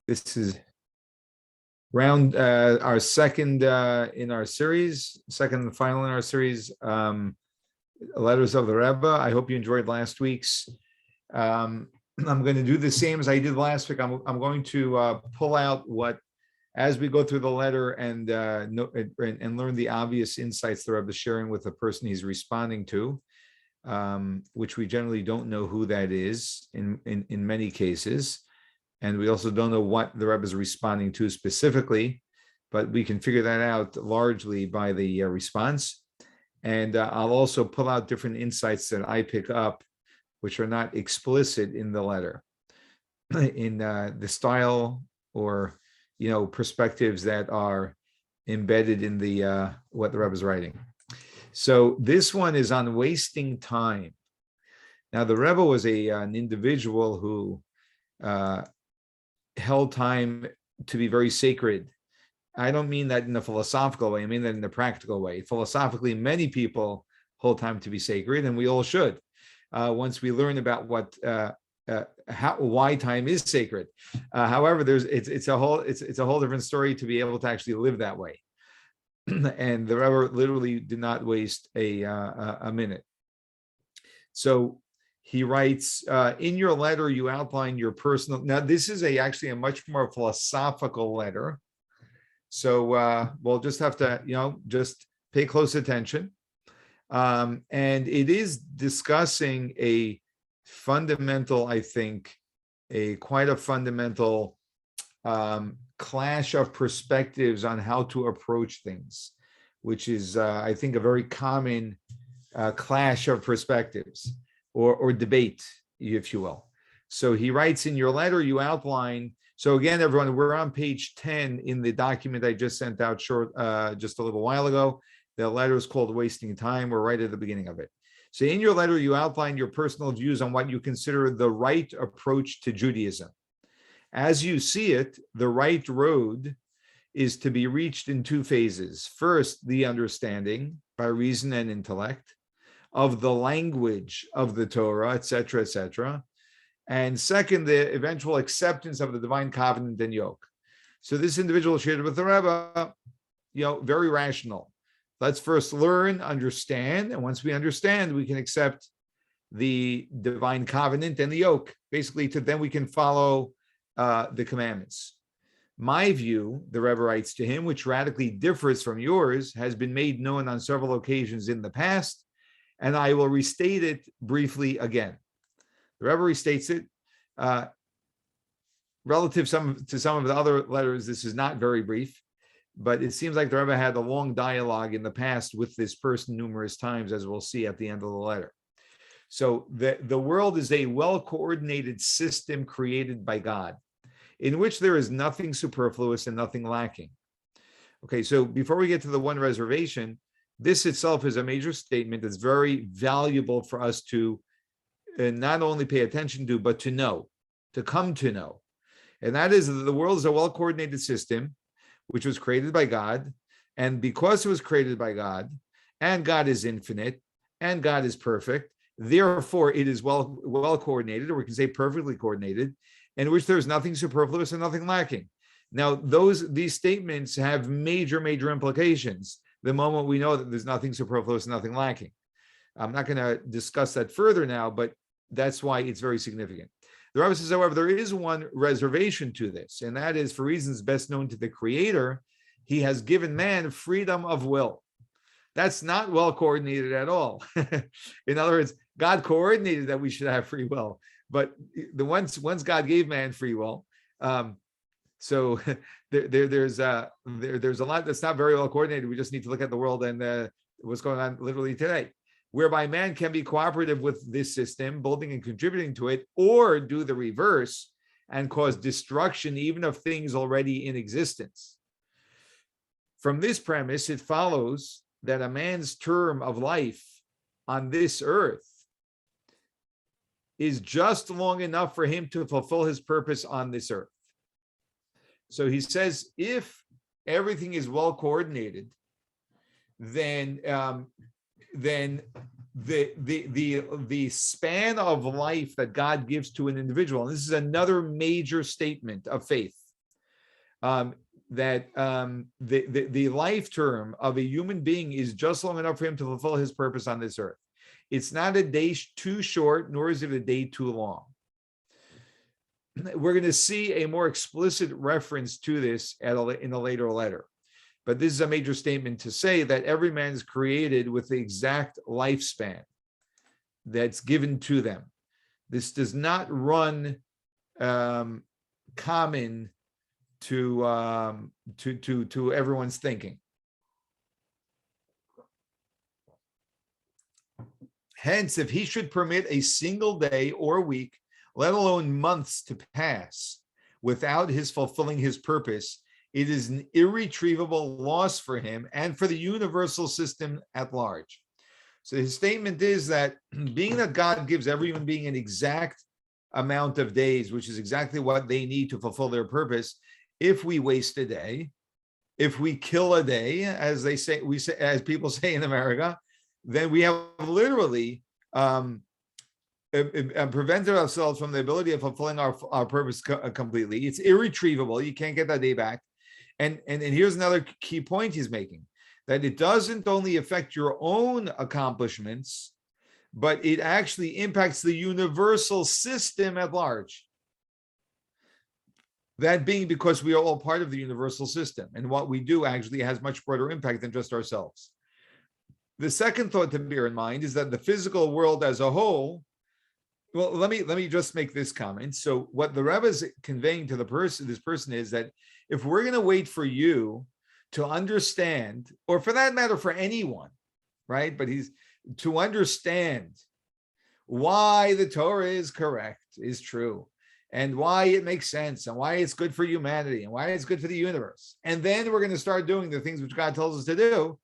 This is round our second in our series, second and final in our series, Letters of the Rebbe. I hope you enjoyed last week's. I'm going to do the same as I did last week. I'm going to pull out what, as we go through the letter and learn the obvious insights the Rebbe is sharing with the person he's responding to, which we generally don't know who that is in many cases. And we also don't know what the Rebbe is responding to specifically, but we can figure that out largely by the response. And I'll also pull out different insights that I pick up, which are not explicit in the letter, in the style or, perspectives that are embedded in the what the Rebbe is writing. So this one is on wasting time. Now, the Rebbe was an individual who held time to be very sacred. I don't mean that in a philosophical way. I mean that in a practical way. Philosophically, many people hold time to be sacred, and we all should. Once we learn about why time is sacred. However, it's a whole different story to be able to actually live that way. And the Rebbe literally did not waste a minute. So he writes, in your letter, you outline your personal. Now, this is actually a much more philosophical letter. So we'll just have to, just pay close attention. And it is discussing a fundamental, I think, quite a fundamental clash of perspectives on how to approach things, which is, I think, a very common clash of perspectives. Or debate, if you will. So he writes, in your letter, you outline. So again, everyone, we're on page 10 in the document I just sent out just a little while ago. The letter is called Wasting Time. We're right at the beginning of it. So in your letter, you outline your personal views on what you consider the right approach to Judaism. As you see it, the right road is to be reached in two phases. First, the understanding by reason and intellect of the language of the Torah, etc., etc. And second, the eventual acceptance of the divine covenant and yoke. So this individual shared with the Rebbe, very rational. Let's first learn, understand, and once we understand, we can accept the divine covenant and the yoke. Basically, then we can follow the commandments. My view, the Rebbe writes to him, which radically differs from yours, has been made known on several occasions in the past, and I will restate it briefly again. The Rebbe restates it. Relative to some of the other letters, this is not very brief, but it seems like the Rebbe had a long dialogue in the past with this person numerous times, as we'll see at the end of the letter. So the world is a well-coordinated system created by God, in which there is nothing superfluous and nothing lacking. Okay, so before we get to the one reservation, this itself is a major statement that's very valuable for us to not only pay attention to, but to know, to come to know. And that is that the world is a well-coordinated system, which was created by God. And because it was created by God, and God is infinite, and God is perfect, therefore it is well coordinated, or we can say perfectly coordinated, in which there's nothing superfluous and nothing lacking. Now, these statements have major implications the moment we know that there's nothing superfluous and nothing lacking. I'm not going to discuss that further now, but that's why it's very significant. The Rebbe says, however, there is one reservation to this, and that is, for reasons best known to the Creator, he has given man freedom of will. That's not well coordinated at all. In other words, God coordinated that we should have free will, but once God gave man free will, so there's a lot that's not very well coordinated. We just need to look at the world and what's going on literally today, whereby man can be cooperative with this system, building and contributing to it, or do the reverse and cause destruction even of things already in existence. From this premise, it follows that a man's term of life on this earth is just long enough for him to fulfill his purpose on this earth. So he says, if everything is well coordinated, then the span of life that God gives to an individual, and this is another major statement of faith. the life term of a human being is just long enough for him to fulfill his purpose on this earth. It's not a day too short, nor is it a day too long. We're going to see a more explicit reference to this in a later letter. But this is a major statement to say that every man is created with the exact lifespan that's given to them. This does not run common to everyone's thinking. Hence, if he should permit a single day or week, let alone months, to pass without his fulfilling his purpose, it is an irretrievable loss for him and for the universal system at large. So his statement is that being that God gives every human being an exact amount of days, which is exactly what they need to fulfill their purpose, if we waste a day, if we kill a day, as they say, as people say in America, then we have literally prevented ourselves from the ability of fulfilling our purpose completely. It's irretrievable. You can't get that day back. And here's another key point he's making, that it doesn't only affect your own accomplishments, but it actually impacts the universal system at large. That being because we are all part of the universal system, and what we do actually has much broader impact than just ourselves. The second thought to bear in mind is that the physical world as a whole, well, let me just make this comment. So what the Rebbe is conveying to this person is that if we're going to wait for you to understand, or for that matter, for anyone, right? But he's to understand why the Torah is correct, is true, and why it makes sense, and why it's good for humanity, and why it's good for the universe. And then we're going to start doing the things which God tells us to do.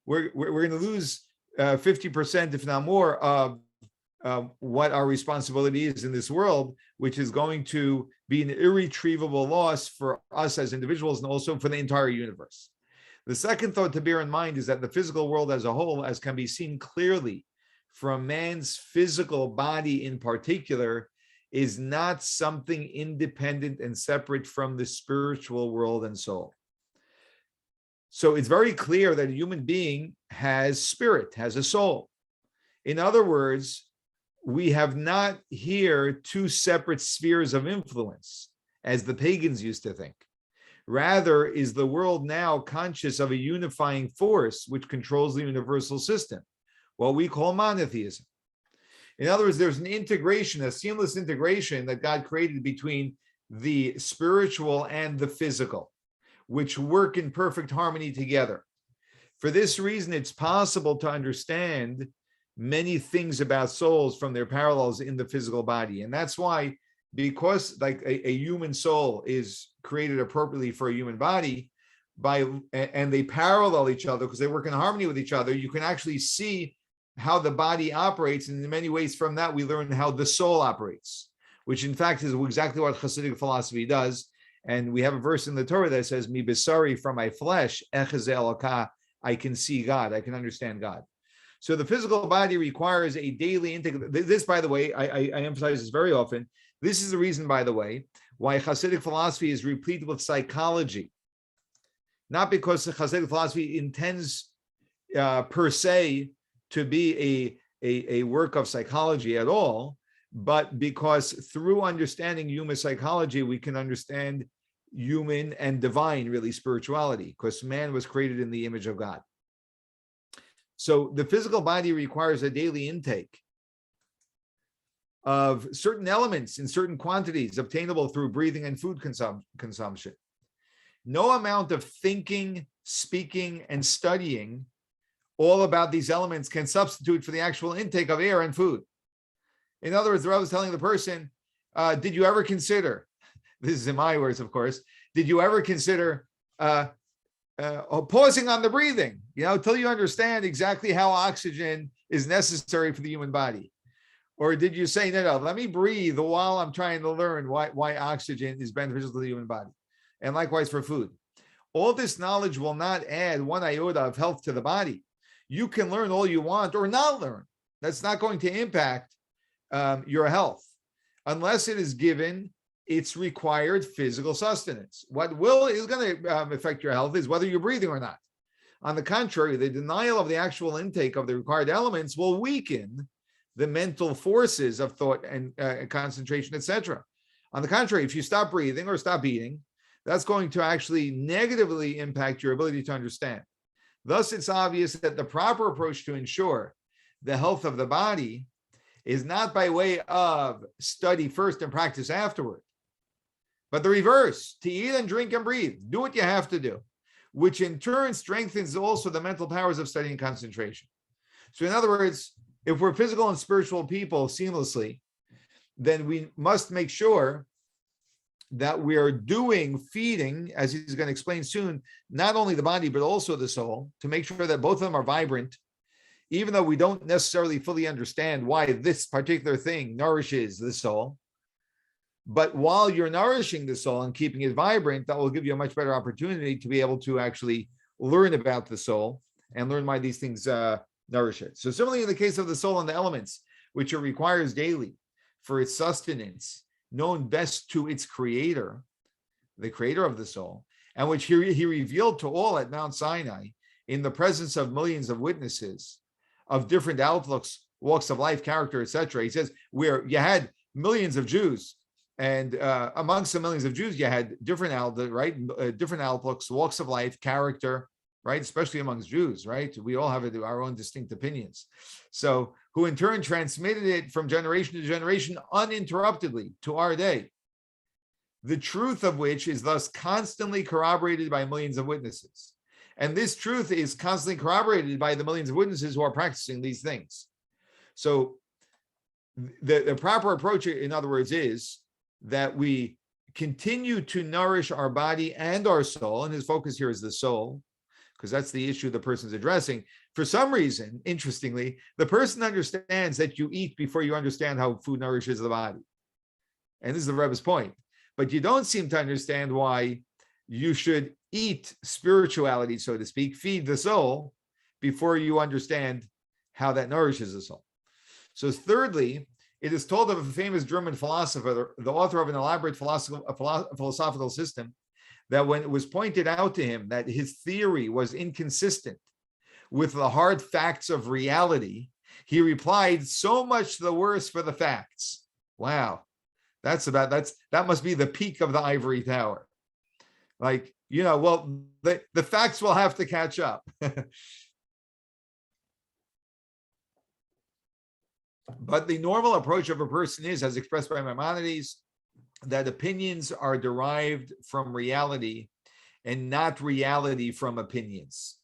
We're going to lose 50%, if not more, of what our responsibility is in this world, which is going to be an irretrievable loss for us as individuals and also for the entire universe. The second thought to bear in mind is that the physical world as a whole, as can be seen clearly from man's physical body in particular, is not something independent and separate from the spiritual world and soul. So it's very clear that a human being has spirit, has a soul. In other words, we have not here two separate spheres of influence, as the pagans used to think. Rather, is the world now conscious of a unifying force which controls the universal system, what we call monotheism. In other words, there's an integration, a seamless integration that God created between the spiritual and the physical, which work in perfect harmony together. For this reason, it's possible to understand many things about souls from their parallels in the physical body. And that's why, because like a human soul is created appropriately for a human body, and they parallel each other because they work in harmony with each other, you can actually see how the body operates. And in many ways from that, we learn how the soul operates, which in fact is exactly what Hasidic philosophy does. And we have a verse in the Torah that says, Mi besari, from my flesh, echeze elokah, I can see God, I can understand God. So the physical body requires a daily intake. This, by the way, I emphasize this very often. This is the reason, by the way, why Hasidic philosophy is replete with psychology. Not because the Hasidic philosophy intends per se to be a work of psychology at all, but because through understanding human psychology, we can understand human and divine, really, spirituality, because man was created in the image of God. So the physical body requires a daily intake of certain elements in certain quantities obtainable through breathing and food consumption. No amount of thinking, speaking, and studying all about these elements can substitute for the actual intake of air and food. In other words, the Rebbe was telling the person, did you ever consider, this is in my words, of course, did you ever consider pausing on the breathing, till you understand exactly how oxygen is necessary for the human body? Or did you say, no, let me breathe while I'm trying to learn why oxygen is beneficial to the human body? And likewise for food. All this knowledge will not add one iota of health to the body. You can learn all you want or not learn. That's not going to impact your health unless it is given it's required physical sustenance. What is going to affect your health is whether you're breathing or not. On the contrary, the denial of the actual intake of the required elements will weaken the mental forces of thought and concentration, etc. On the contrary, if you stop breathing or stop eating, that's going to actually negatively impact your ability to understand. Thus, it's obvious that the proper approach to ensure the health of the body is not by way of study first and practice afterward, but the reverse: to eat and drink and breathe. Do what you have to do, which in turn strengthens also the mental powers of study and concentration. So in other words, if we're physical and spiritual people seamlessly, then we must make sure that we are feeding, as he's going to explain soon, not only the body, but also the soul, to make sure that both of them are vibrant, even though we don't necessarily fully understand why this particular thing nourishes the soul. But while you're nourishing the soul and keeping it vibrant, that will give you a much better opportunity to be able to actually learn about the soul and learn why these things nourish it. So similarly, in the case of the soul and the elements, which it requires daily for its sustenance, known best to its creator, the creator of the soul, and which he revealed to all at Mount Sinai in the presence of millions of witnesses of different outlooks, walks of life, character, etc. He says, where you had millions of Jews, and amongst the millions of Jews, you had different different outlooks, walks of life, character, right? Especially amongst Jews, right? We all have our own distinct opinions. So, who in turn transmitted it from generation to generation uninterruptedly to our day. The truth of which is thus constantly corroborated by millions of witnesses. And this truth is constantly corroborated by the millions of witnesses who are practicing these things. So the proper approach, in other words, is that we continue to nourish our body and our soul, and his focus here is the soul, because that's the issue the person's addressing. For some reason, interestingly, the person understands that you eat before you understand how food nourishes the body. And this is the Rebbe's point. But you don't seem to understand why you should eat spirituality, so to speak, feed the soul, before you understand how that nourishes the soul. So thirdly, it is told of a famous German philosopher, the author of an elaborate philosophical system, that when it was pointed out to him that his theory was inconsistent with the hard facts of reality, he replied, "So much the worse for the facts." Wow, that must be the peak of the ivory tower. Like, well, the facts will have to catch up. But the normal approach of a person is, as expressed by Maimonides, that opinions are derived from reality and not reality from opinions.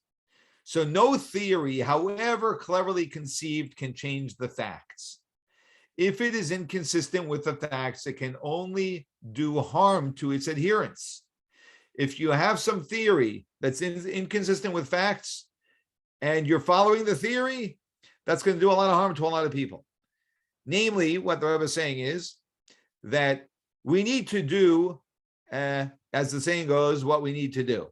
So no theory, however cleverly conceived, can change the facts. If it is inconsistent with the facts, it can only do harm to its adherents. If you have some theory that's inconsistent with facts and you're following the theory, that's going to do a lot of harm to a lot of people. Namely, what the Rebbe is saying is that we need to do, as the saying goes, what we need to do.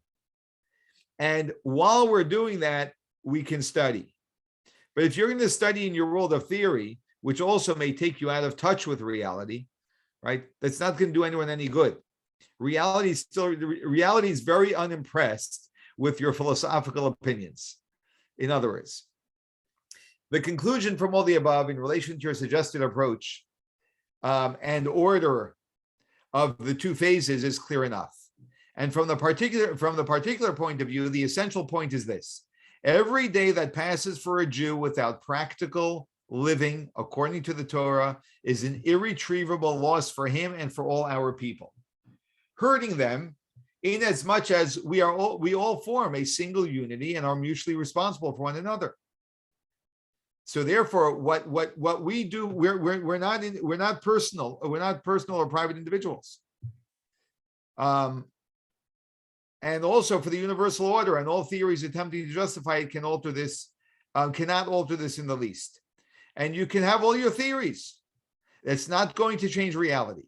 And while we're doing that, we can study. But if you're going to study in your world of theory, which also may take you out of touch with reality, right, that's not going to do anyone any good. Reality is very unimpressed with your philosophical opinions. In other words, the conclusion from all the above in relation to your suggested approach and order of the two phases is clear enough. And from the particular point of view, the essential point is this: every day that passes for a Jew without practical living according to the Torah is an irretrievable loss for him and for all our people, hurting them in as much as we all form a single unity and are mutually responsible for one another. So therefore, what we do, we're not personal or private individuals. And also for the universal order, and all theories attempting to justify it cannot alter this in the least. And you can have all your theories. It's not going to change reality.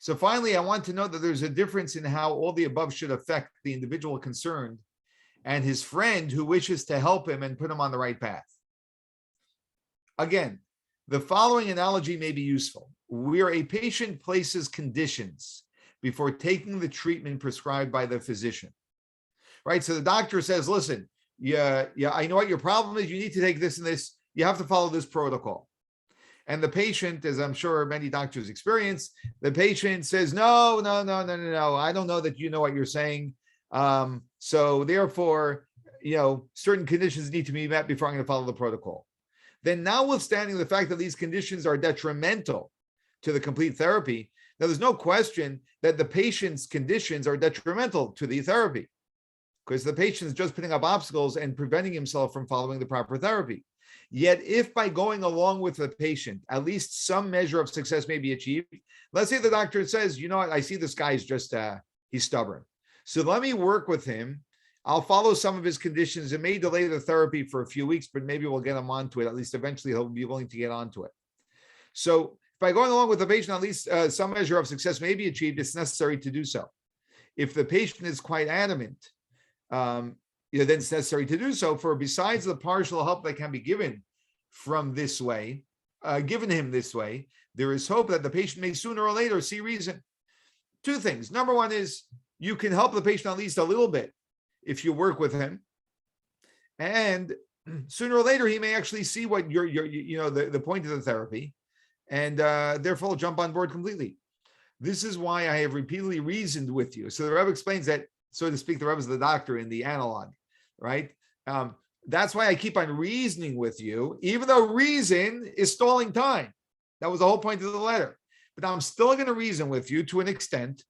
So finally, I want to note that there's a difference in how all the above should affect the individual concerned and his friend who wishes to help him and put him on the right path. Again, the following analogy may be useful. where a patient places conditions before taking the treatment prescribed by the physician, right? So the doctor says, listen, I know what your problem is. You need to take this and this. You have to follow this protocol. And the patient, as I'm sure many doctors experience, the patient says, no. I don't know that you know what you're saying. So therefore, certain conditions need to be met before I'm going to follow the protocol. Then, notwithstanding the fact that these conditions are detrimental to the complete therapy, now there's no question that the patient's conditions are detrimental to the therapy, because the patient is just putting up obstacles and preventing himself from following the proper therapy. Yet, if by going along with the patient, at least some measure of success may be achieved, let's say the doctor says, you know what, I see this guy's just, he's stubborn. So let me work with him. I'll follow some of his conditions. It may delay the therapy for a few weeks, but maybe we'll get him onto it. At least eventually he'll be willing to get onto it. So by going along with the patient, at least some measure of success may be achieved. It's necessary to do so. If the patient is quite adamant, then it's necessary to do so. For besides the partial help that can be given from this way, given him this way, there is hope that the patient may sooner or later see reason. Two things. Number one is you can help the patient at least a little bit if you work with him, and sooner or later he may actually see what the point of the therapy, and therefore jump on board completely. This is why I have repeatedly reasoned with you. So the Rebbe explains that, so to speak, the Rebbe is the doctor in the analog, right? That's why I keep on reasoning with you, even though reason is stalling time. That was the whole point of the letter. But I'm still going to reason with you to an extent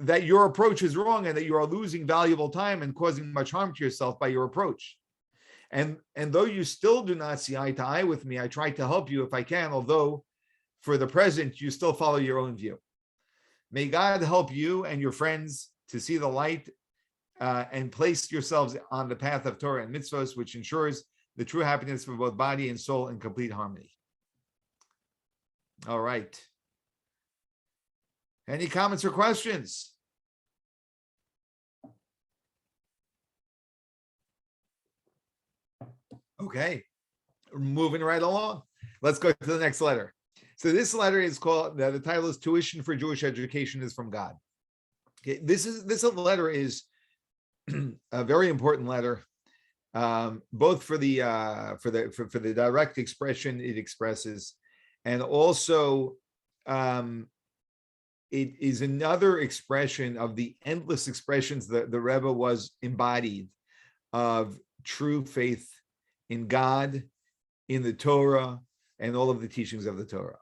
that your approach is wrong and that you are losing valuable time and causing much harm to yourself by your approach. And though you still do not see eye to eye with me, I try to help you if I can, although for the present, you still follow your own view. May God help you and your friends to see the light and place yourselves on the path of Torah and mitzvahs, which ensures the true happiness for both body and soul in complete harmony. All right. Any comments or questions? Okay, moving right along. Let's go to the next letter. So this letter is called, the title is Tuition for Jewish Education is from God. Okay, this letter is a very important letter, both for the direct expression it expresses, and also it is another expression of the endless expressions that the Rebbe was embodied of true faith in God, in the Torah, and all of the teachings of the Torah,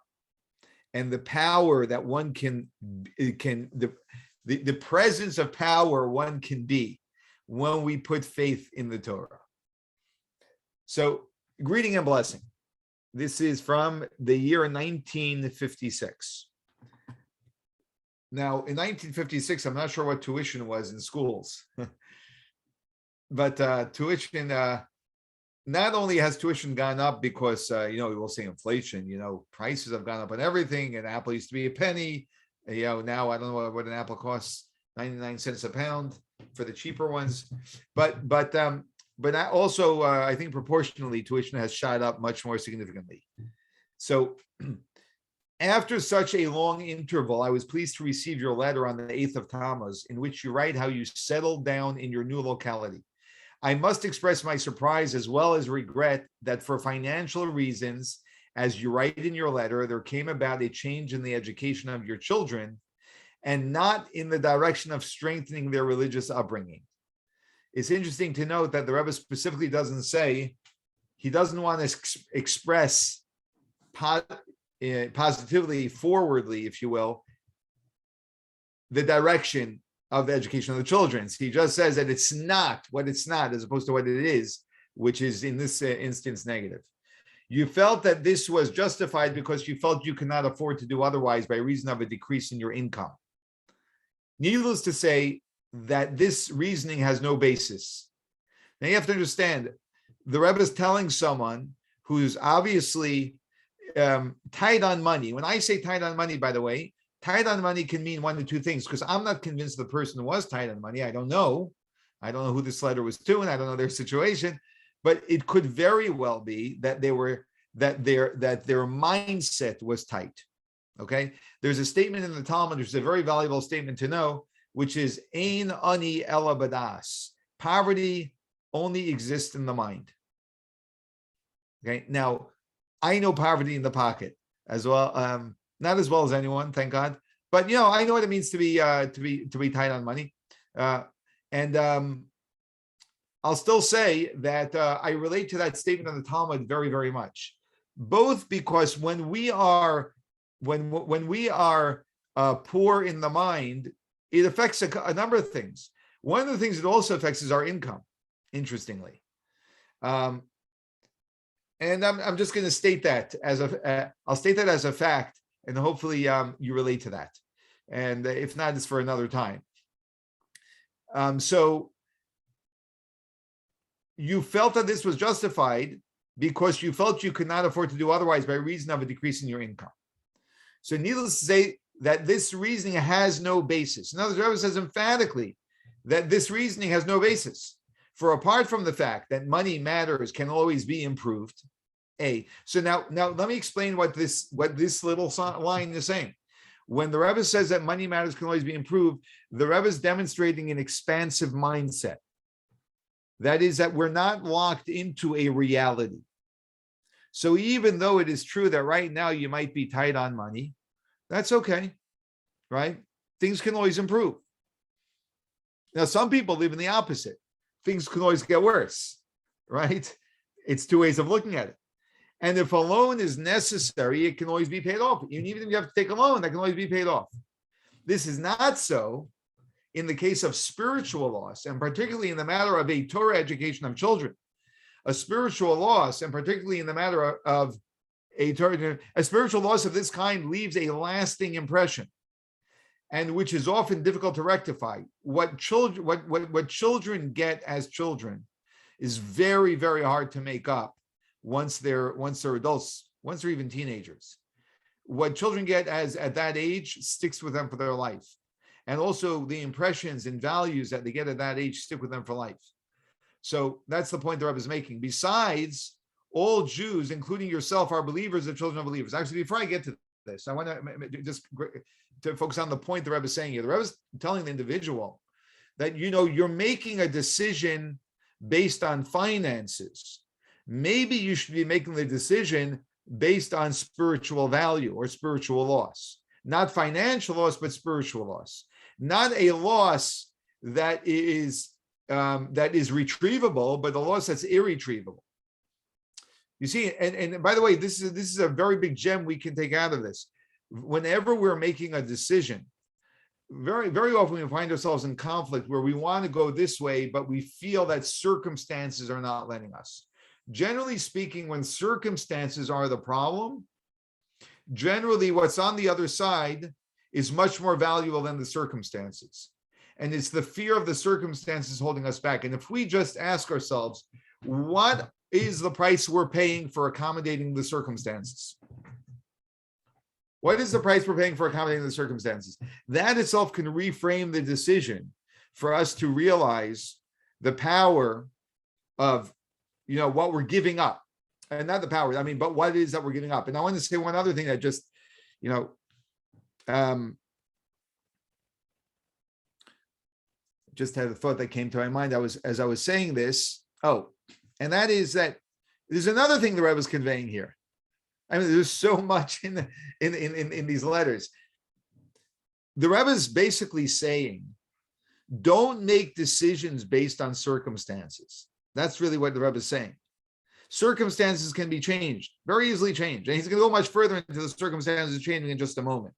and the power that one the presence of power one can be when we put faith in the Torah. So, greeting and blessing. This is from the year 1956. Now, in 1956, I'm not sure what tuition was in schools, but tuition, not only has tuition gone up because, we will say inflation, prices have gone up on everything, and Apple used to be a penny. Now I don't know what an apple costs, 99 cents a pound for the cheaper ones. But also, I think proportionally, tuition has shot up much more significantly. So after such a long interval, I was pleased to receive your letter on the 8th of Tammuz, in which you write how you settled down in your new locality. I must express my surprise as well as regret that for financial reasons, as you write in your letter, there came about a change in the education of your children and not in the direction of strengthening their religious upbringing. It's interesting to note that the Rebbe specifically doesn't say, he doesn't want to express positively, forwardly, if you will, the direction of the education of the children. He just says that it's not what it's not, as opposed to what it is, which is in this instance negative. You felt that this was justified because you felt you could not afford to do otherwise by reason of a decrease in your income. Needless to say that this reasoning has no basis. Now you have to understand, the Rebbe is telling someone who's obviously tight on money. When I say tight on money, by the way, tight on money can mean one of two things, because I'm not convinced the person was tight on money. I don't know who this letter was to, and I don't know their situation, but it could very well be that they were that their mindset was tight. Okay, there's a statement in the Talmud, which is a very valuable statement to know, which is Ein ani ela badas. Poverty only exists in the mind. Okay, now I know poverty in the pocket as well, not as well as anyone, thank God, but I know what it means to be tight on money, and I'll still say that I relate to that statement of the Talmud very, very much, both because when we are poor in the mind, it affects a number of things. One of the things it also affects is our income, interestingly. And I'm just going to state that I'll state that as a fact, and hopefully you relate to that. And if not, it's for another time. So you felt that this was justified because you felt you could not afford to do otherwise by reason of a decrease in your income. So needless to say that this reasoning has no basis. In other words, the Rebbe says emphatically that this reasoning has no basis. For apart from the fact that money matters can always be improved, So now let me explain what this little line is saying. When the Rebbe says that money matters can always be improved, the Rebbe is demonstrating an expansive mindset. That is that we're not locked into a reality. So even though it is true that right now you might be tight on money, that's okay, right? Things can always improve. Now, some people live in the opposite. Things can always get worse, right? It's two ways of looking at it. And if a loan is necessary, it can always be paid off. Even if you have to take a loan, that can always be paid off. This is not so in the case of spiritual loss, and particularly in the matter of a Torah education of children. A spiritual loss, and particularly in the matter of a spiritual loss of this kind, leaves a lasting impression, and which is often difficult to rectify. What children get as children is very, very hard to make up once they're adults, once they're even teenagers. What children get at that age sticks with them for their life. And also the impressions and values that they get at that age stick with them for life. So that's the point the Rebbe is making. Besides, all Jews, including yourself, are believers, the children of believers. Actually, before I get to this, I want to just to focus on the point the Rebbe is saying here. The Rebbe is telling the individual that, you're making a decision based on finances. Maybe you should be making the decision based on spiritual value or spiritual loss. Not financial loss, but spiritual loss. Not a loss that is retrievable, but a loss that's irretrievable. You see, and by the way, this is a very big gem we can take out of this. Whenever we're making a decision, very, very often we find ourselves in conflict where we want to go this way, but we feel that circumstances are not letting us. Generally speaking, when circumstances are the problem, generally what's on the other side is much more valuable than the circumstances. And it's the fear of the circumstances holding us back. And if we just ask ourselves, what is the price we're paying for accommodating the circumstances? What is the price we're paying for accommodating the circumstances? That itself can reframe the decision for us to realize the power of, what we're giving up. And not the power, but what it is that we're giving up. And I want to say one other thing that just had a thought that came to my mind as I was saying this. And that is that there's another thing the Rebbe is conveying here. There's so much in these letters. The Rebbe is basically saying, don't make decisions based on circumstances. That's really what the Rebbe is saying. Circumstances can be changed, very easily changed. And he's going to go much further into the circumstances changing in just a moment,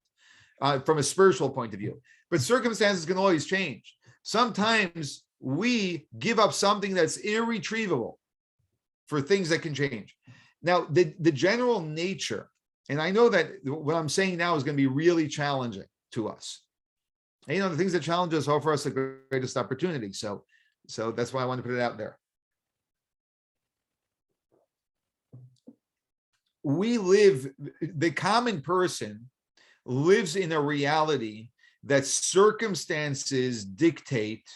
from a spiritual point of view. But circumstances can always change. Sometimes we give up something that's irretrievable for things that can change. Now, the general nature, and I know that what I'm saying now is going to be really challenging to us. And, the things that challenge us offer us the greatest opportunity. So that's why I want to put it out there. The common person lives in a reality that circumstances dictate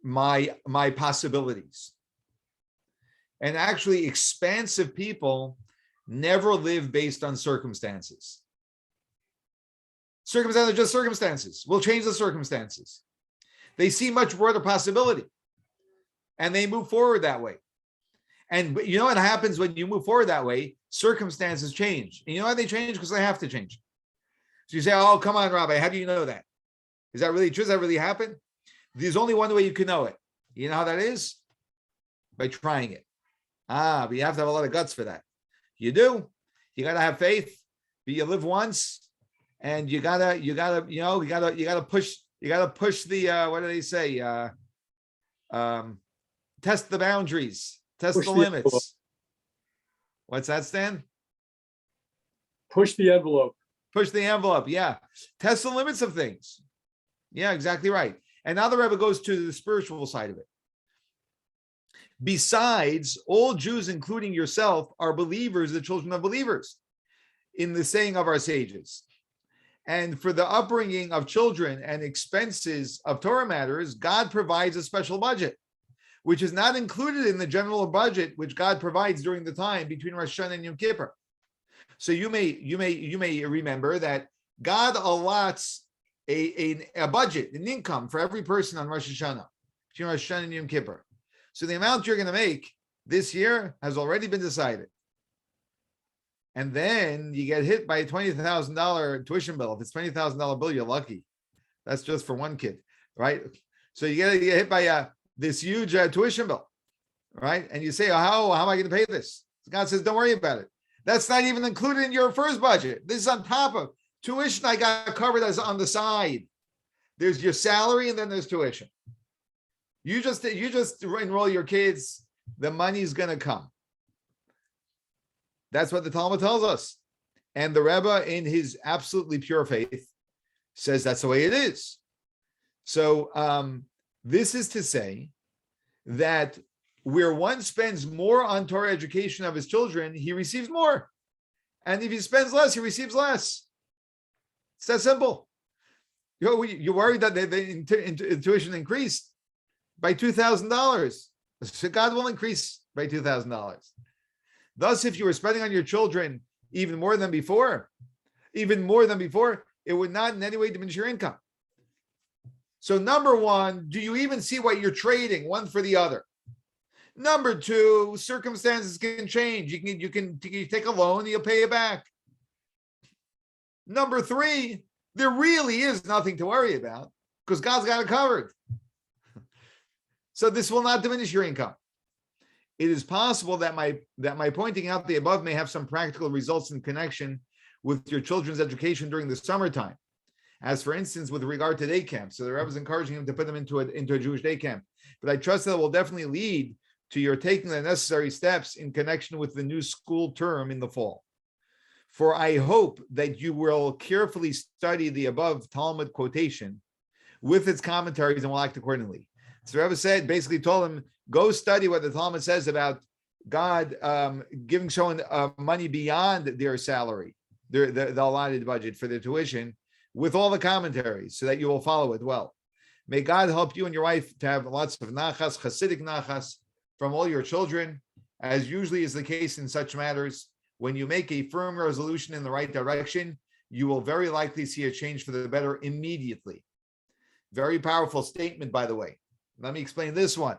my possibilities. And actually, expansive people never live based on circumstances. Circumstances are just circumstances. We'll change the circumstances. They see much broader possibility, and they move forward that way. And you know what happens when you move forward that way? Circumstances change. And you know why they change? Because they have to change. So you say, oh, come on, Rabbi, how do you know that? Is that really true? Does that really happen? There's only one way you can know it. You know how that is? By trying it. But you have to have a lot of guts for that. You do. You got to have faith. But you live once, and you gotta push the what do they say? Test the boundaries, test the limits. What's that, Stan? Push the envelope. Push the envelope. Yeah. Test the limits of things. Yeah, exactly right. And now the Rebbe goes to the spiritual side of it. Besides, all Jews, including yourself, are believers, the children of believers, in the saying of our sages. And for the upbringing of children and expenses of Torah matters, God provides a special budget, which is not included in the general budget which God provides during the time between Rosh Hashanah and Yom Kippur. So you may remember that God allots a budget, an income for every person on Rosh Hashanah, between Rosh Hashanah and Yom Kippur. So the amount you're going to make this year has already been decided. And then you get hit by a $20,000 tuition bill. If it's $20,000 bill, you're lucky. That's just for one kid, right? So you get hit by this huge tuition bill, right? And you say, how am I going to pay this? God says, don't worry about it. That's not even included in your first budget. This is on top of tuition. I got covered as on the side. There's your salary, and then there's tuition. You just enroll your kids. The money's going to come. That's what the Talmud tells us. And the Rebbe, in his absolutely pure faith, says that's the way it is. So this is to say that where one spends more on Torah education of his children, he receives more. And if he spends less, he receives less. It's that simple. You're worried that the tuition increased by $2,000. So God will increase by $2,000. Thus, if you were spending on your children even more than before, it would not in any way diminish your income. So number one, do you even see what you're trading one for the other? Number two, circumstances can change. You can take a loan and you'll pay it back. Number three, there really is nothing to worry about because God's got it covered. So this will not diminish your income. It is possible that my pointing out the above may have some practical results in connection with your children's education during the summertime. As for instance, with regard to day camp. So the Rebbe is encouraging him to put them into a Jewish day camp. But I trust that it will definitely lead to your taking the necessary steps in connection with the new school term in the fall. For I hope that you will carefully study the above Talmud quotation with its commentaries and will act accordingly. So the Rebbe said, basically told him, go study what the Talmud says about God giving someone money beyond their salary, the allotted budget for their tuition, with all the commentaries, so that you will follow it well. May God help you and your wife to have lots of nachas, Hasidic nachas, from all your children, as usually is the case in such matters. When you make a firm resolution in the right direction, you will very likely see a change for the better immediately. Very powerful statement, by the way. Let me explain this one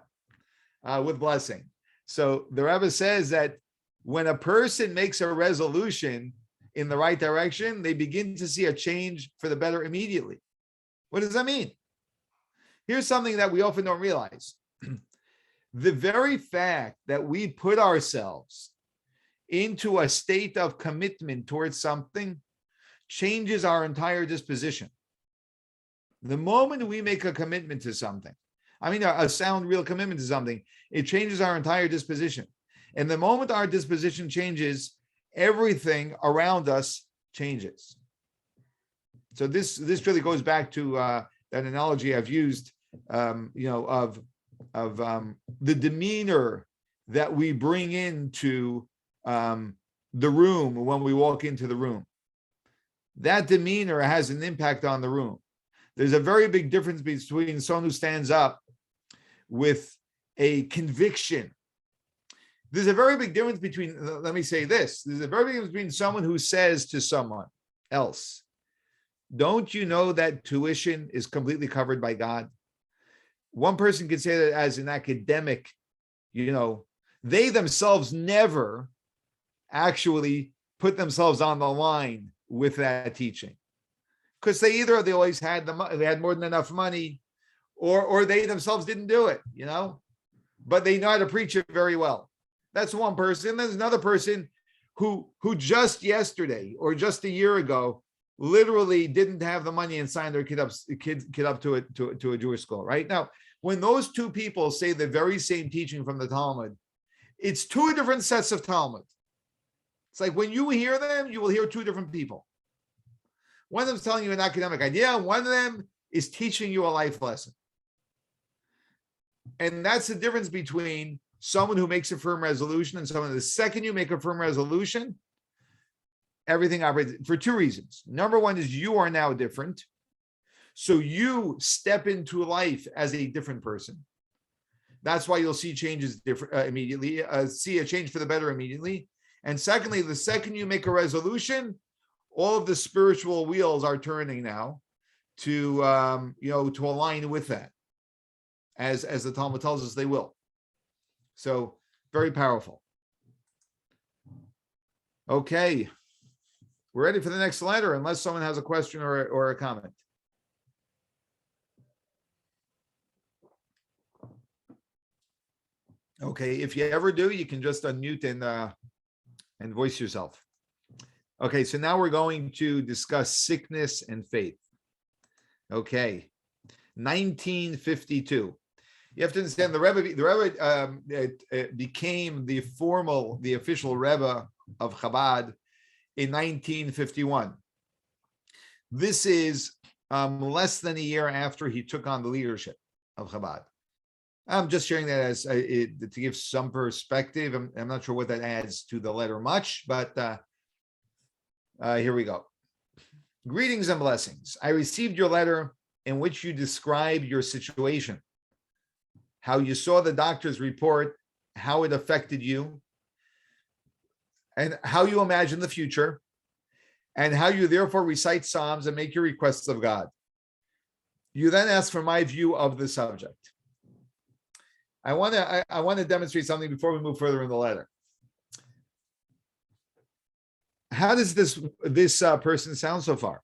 with blessing. So the Rebbe says that when a person makes a resolution in the right direction, they begin to see a change for the better immediately. What does that mean? Here's something that we often don't realize. The very fact that we put ourselves into a state of commitment towards something changes our entire disposition. The moment we make a commitment to something, a sound, real commitment to something, it changes our entire disposition. And the moment our disposition changes, everything around us changes. So this really goes back to that analogy I've used, of the demeanor that we bring into the room when we walk into the room. That demeanor has an impact on the room. There's a very big difference between someone who stands up with a conviction There's a very big difference between, let me say this, there's a very big difference between someone who says to someone else, don't you know that tuition is completely covered by God? One person could say that as an academic, they themselves never actually put themselves on the line with that teaching, because they always had they had more than enough money, or they themselves didn't do it, but they know how to preach it very well. That's one person. There's another person who just yesterday or just a year ago literally didn't have the money and signed their kid up to a Jewish school. Right now, when those two people say the very same teaching from the Talmud, it's two different sets of Talmud. It's like when you hear them, you will hear two different people. One of them is telling you an academic idea, and one of them is teaching you a life lesson. And that's the difference between someone who makes a firm resolution and someone, the second you make a firm resolution, everything operates for two reasons. Number one is you are now different. So you step into life as a different person. That's why you'll see changes immediately, see a change for the better immediately. And secondly, the second you make a resolution, all of the spiritual wheels are turning now to to align with that, as the Talmud tells us they will. So very powerful. Okay, we're ready for the next letter, unless someone has a question or a comment. Okay, if you ever do, you can just unmute and voice yourself. Okay, so now we're going to discuss sickness and faith. Okay, 1952. You have to understand the Rebbe became the official Rebbe of Chabad in 1951. This is less than a year after he took on the leadership of Chabad. I'm just sharing that as to give some perspective. I'm not sure what that adds to the letter much, but here we go. Greetings and blessings. I received your letter in which you describe your situation, how you saw the doctor's report, how it affected you, and how you imagine the future, and how you therefore recite Psalms and make your requests of God. You then ask for my view of the subject. I want to demonstrate something before we move further in the letter. How does this person sound so far?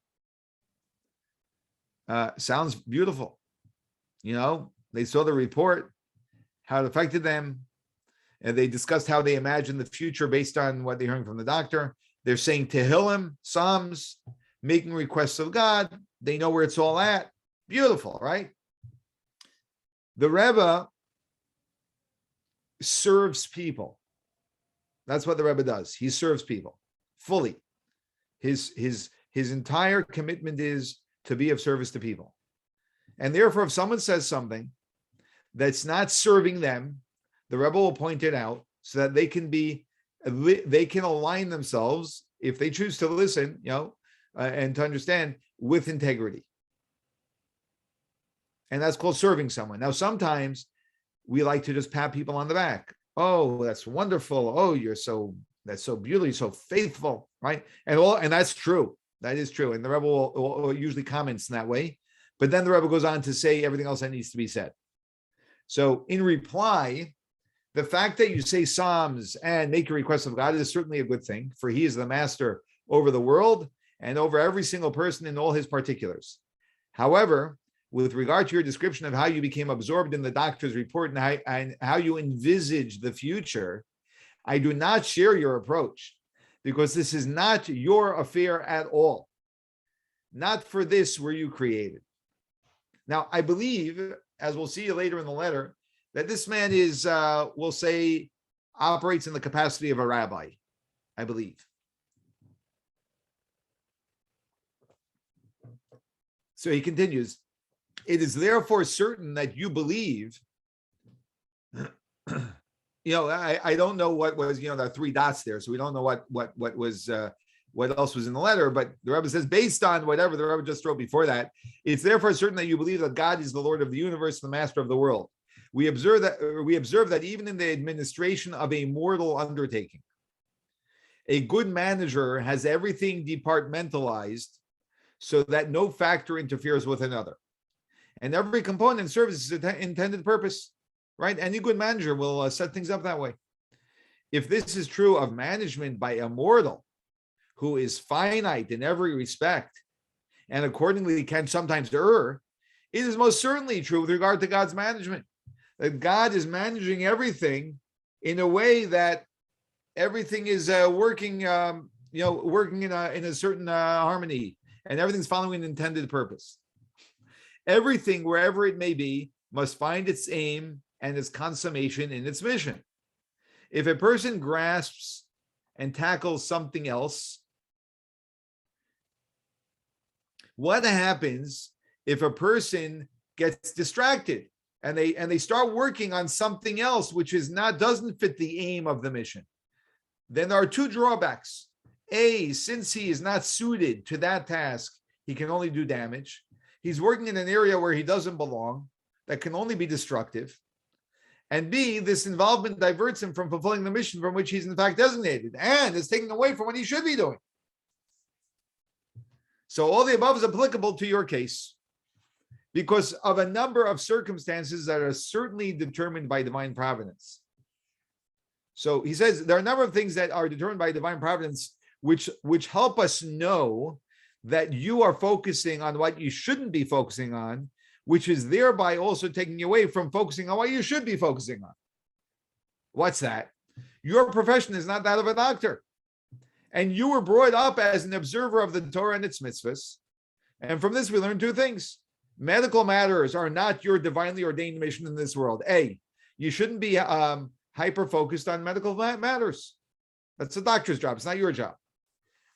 Sounds beautiful. They saw the report, how it affected them, and they discussed how they imagine the future based on what they're hearing from the doctor. They're saying Tehillim, Psalms, making requests of God. They know where it's all at. Beautiful, right? The Rebbe serves people. That's what the Rebbe does. He serves people fully. His entire commitment is to be of service to people. And therefore, if someone says something that's not serving them, the Rebbe will point it out so that they can align themselves, if they choose to listen, and to understand, with integrity. And that's called serving someone. Now, sometimes we like to just pat people on the back. Oh, that's wonderful. Oh, that's so beautiful, so faithful, right? And that's true. That is true. And the Rebbe will usually comments in that way. But then the Rebbe goes on to say everything else that needs to be said. So in reply, the fact that you say Psalms and make your requests of God is certainly a good thing, for he is the master over the world and over every single person in all his particulars. However, with regard to your description of how you became absorbed in the doctor's report and how you envisage the future, I do not share your approach, because this is not your affair at all. Not for this were you created. Now, I believe, as we'll see later in the letter, that this man is, we'll say, operates in the capacity of a rabbi, I believe. So he continues, it is therefore certain that you believe, I don't know what was, there are three dots there, so we don't know what was, what else was in the letter, but the Rebbe says, based on whatever the Rebbe just wrote before that, it's therefore certain that you believe that God is the Lord of the universe, the master of the world. We observe that even in the administration of a mortal undertaking, a good manager has everything departmentalized so that no factor interferes with another. And every component serves its intended purpose, right? Any good manager will set things up that way. If this is true of management by a mortal who is finite in every respect and accordingly can sometimes err, it is most certainly true with regard to God's management, that God is managing everything in a way that everything is working in a certain harmony, and everything's following an intended purpose. Everything, wherever it may be, must find its aim and its consummation in its mission. If a person grasps and tackles something else, what happens if a person gets distracted and they start working on something else which doesn't fit the aim of the mission? Then there are two drawbacks. A, since he is not suited to that task, he can only do damage. He's working in an area where he doesn't belong, that can only be destructive. And B, this involvement diverts him from fulfilling the mission from which he's in fact designated, and is taking away from what he should be doing. So all the above is applicable to your case because of a number of circumstances that are certainly determined by divine providence. So he says there are a number of things that are determined by divine providence which help us know that you are focusing on what you shouldn't be focusing on, which is thereby also taking you away from focusing on what you should be focusing on. What's that? Your profession is not that of a doctor. And you were brought up as an observer of the Torah and its mitzvahs. And from this, we learn two things. Medical matters are not your divinely ordained mission in this world. A, you shouldn't be hyper-focused on medical matters. That's a doctor's job. It's not your job.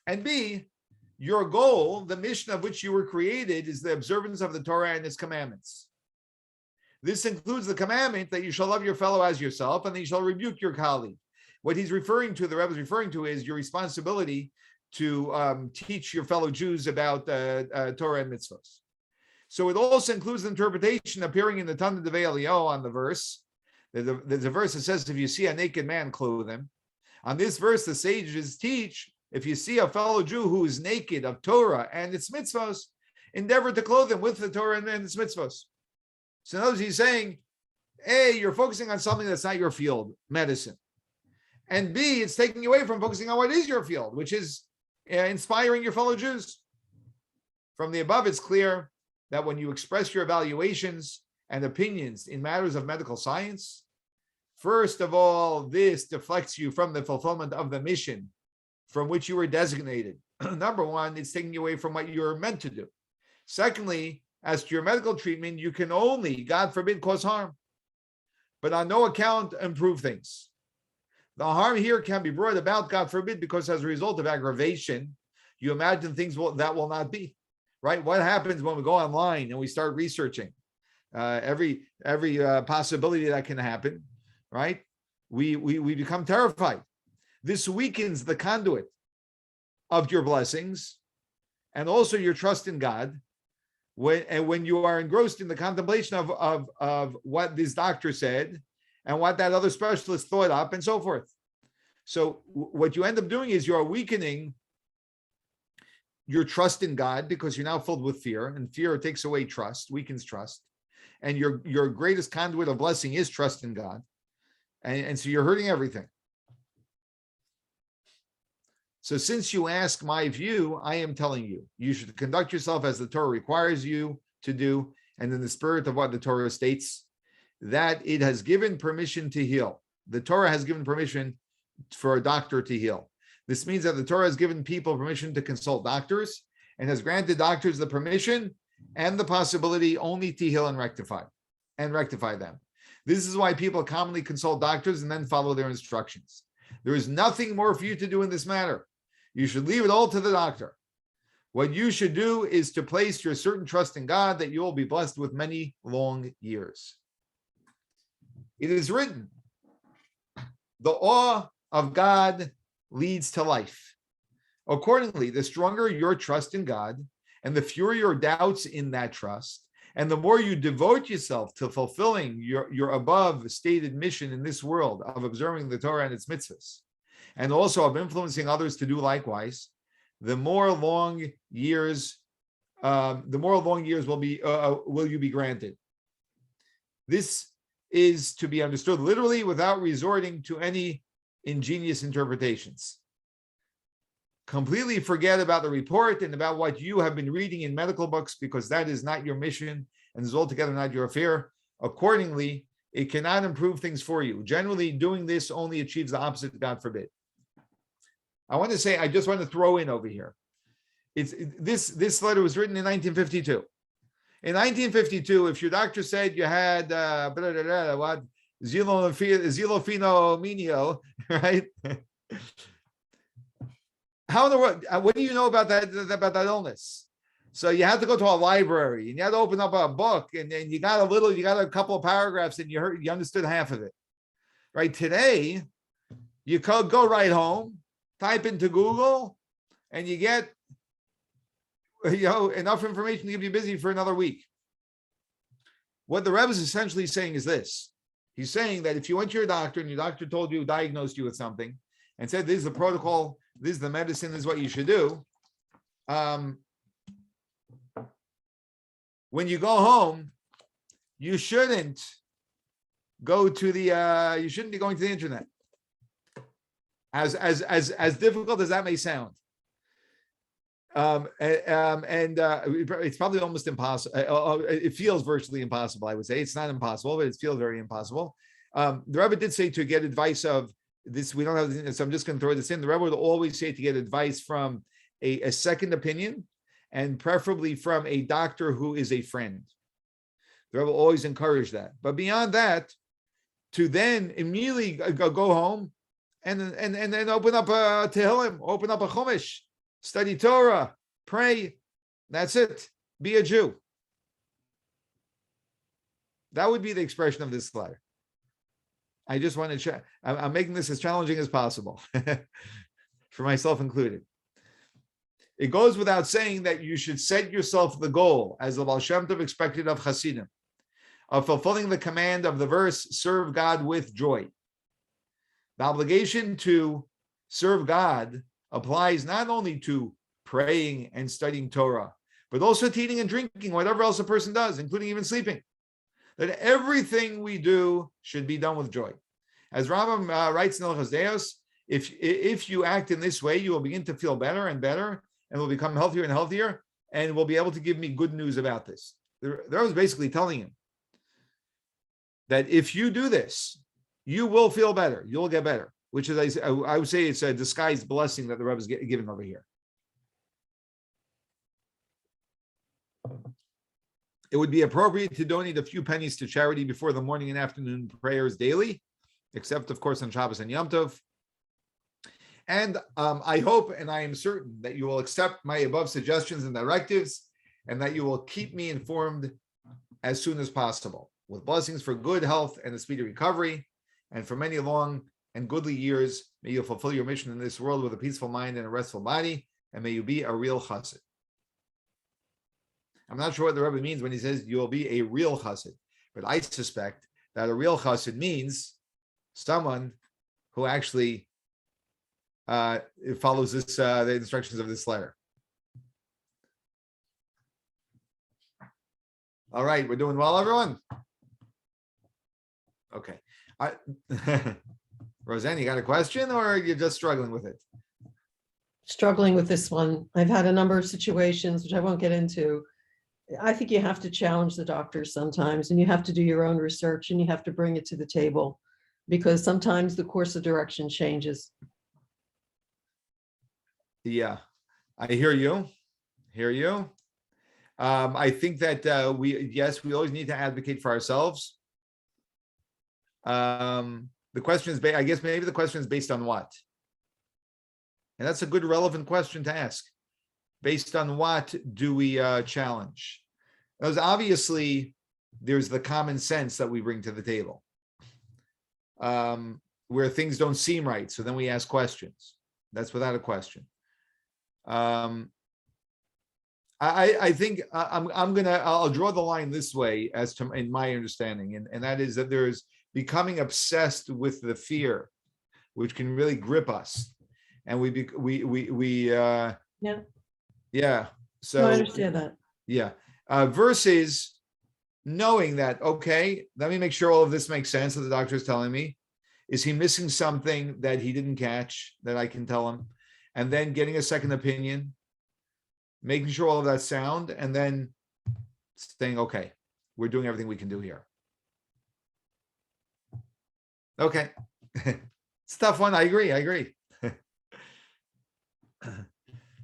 And B, your goal, the mission of which you were created, is the observance of the Torah and its commandments. This includes the commandment that you shall love your fellow as yourself and that you shall rebuke your colleague. What he's referring to, the Rebbe is referring to, is your responsibility to teach your fellow Jews about Torah and mitzvahs. So it also includes the interpretation appearing in the Tana Devei Eliyahu on the verse. There's a verse that says, if you see a naked man, clothe him. On this verse, the sages teach, if you see a fellow Jew who is naked of Torah and its mitzvahs, endeavor to clothe him with the Torah and its mitzvahs. So in other words, he's saying, A, you're focusing on something that's not your field, medicine. And B, it's taking you away from focusing on what is your field, which is inspiring your fellow Jews. From the above, it's clear that when you express your evaluations and opinions in matters of medical science, first of all, this deflects you from the fulfillment of the mission from which you were designated. Number one, it's taking you away from what you're meant to do. Secondly, as to your medical treatment, you can only, God forbid, cause harm, but on no account improve things. The harm here can be brought about, God forbid, because as a result of aggravation, you imagine things that will not be, right? What happens when we go online and we start researching every possibility that can happen, right? We become terrified. This weakens the conduit of your blessings and also your trust in God. When you are engrossed in the contemplation of what this doctor said and what that other specialist thought up and so forth. So what you end up doing is you're weakening your trust in God because you're now filled with fear, and fear takes away trust, weakens trust. And your greatest conduit of blessing is trust in God. And so you're hurting everything. So since you ask my view, I am telling you, you should conduct yourself as the Torah requires you to do, and in the spirit of what the Torah states, that it has given permission to heal. The Torah has given permission for a doctor to heal. This means that the Torah has given people permission to consult doctors and has granted doctors the permission and the possibility only to heal and rectify them. This is why people commonly consult doctors and then follow their instructions. There is nothing more for you to do in this matter. You should leave it all to the doctor. What you should do is to place your certain trust in God that you will be blessed with many long years. It is written, the awe of God leads to life. Accordingly, the stronger your trust in God and the fewer your doubts in that trust, And the more you devote yourself to fulfilling your above stated mission in this world of observing the Torah and its mitzvahs, and also of influencing others to do likewise, the more long years will you be granted. This is to be understood literally without resorting to any ingenious interpretations. Completely forget about the report and about what you have been reading in medical books, because that is not your mission and is altogether not your affair. Accordingly, it cannot improve things for you. Generally, doing this only achieves the opposite, God forbid. I just want to throw in over here. This letter was written in 1952. In 1952, if your doctor said you had xylophenomenia, right? How in the world? What do you know about that illness? So you had to go to a library and you had to open up a book, and then you got a couple of paragraphs, and you understood half of it. Right? Today, you could go right home, type into Google, and you get enough information to keep you busy for another week. What the Rebbe is essentially saying is this. He's saying that if you went to your doctor and your doctor diagnosed you with something and said, this is the protocol, this is the medicine, this is what you should do. When you go home, you shouldn't be going to the internet. As difficult as that may sound. It's probably almost impossible. It feels virtually impossible, I would say. It's not impossible, but it feels very impossible. The Rebbe did say to get advice of this. We don't have, so I'm just going to throw this in. The Rebbe would always say to get advice from a second opinion, and preferably from a doctor who is a friend. The Rebbe always encouraged that. But beyond that, to then immediately go home and then open up a Tehillim, open up a Chumash, study Torah, pray. That's it. Be a Jew. That would be the expression of this letter. I just want to I'm making this as challenging as possible, for myself included. It goes without saying that you should set yourself the goal, as the Baal Shem Tov expected of Hasidim, of fulfilling the command of the verse, serve God with joy. The obligation to serve God applies not only to praying and studying Torah, but also to eating and drinking, whatever else a person does, including even sleeping. That everything we do should be done with joy. As Rambam writes in Hilchos Deos, if you act in this way, you will begin to feel better and better, and will become healthier and healthier, and will be able to give me good news about this. The Rebbe was basically telling him that if you do this, you will feel better. You'll get better, which is, I would say, it's a disguised blessing that the Rebbe is giving over here. It would be appropriate to donate a few pennies to charity before the morning and afternoon prayers daily, except, of course, on Shabbos and Yom Tov. And I hope and I am certain that you will accept my above suggestions and directives, and that you will keep me informed as soon as possible. With blessings for good health and a speedy recovery, and for many long and goodly years, may you fulfill your mission in this world with a peaceful mind and a restful body, and may you be a real chassid. I'm not sure what the Rebbe means when he says you will be a real chassid, but I suspect that a real chassid means someone who actually follows the instructions of this letter. All right, we're doing well, everyone? Okay. Roseanne, you got a question, or you're just struggling with it? Struggling with this one. I've had a number of situations, which I won't get into. I think you have to challenge the doctors sometimes, and you have to do your own research, and you have to bring it to the table, because sometimes the course of direction changes. Yeah, I hear you. I think that we always need to advocate for ourselves. The question is, I guess maybe the question is based on what? And that's a good, relevant question to ask. Based on what do we challenge? Because obviously, there's the common sense that we bring to the table, where things don't seem right. So then we ask questions. That's without a question. I think I'll draw the line this way as to in my understanding, and that is that there's becoming obsessed with the fear, which can really grip us, and yeah. So No, I understand that. yeah, versus knowing that, okay, let me make sure all of this makes sense that the doctor is telling me. Is he missing something that he didn't catch that I can tell him? And then getting a second opinion, making sure all of that's sound, and then saying, okay, we're doing everything we can do here. Okay. It's a tough one. I agree.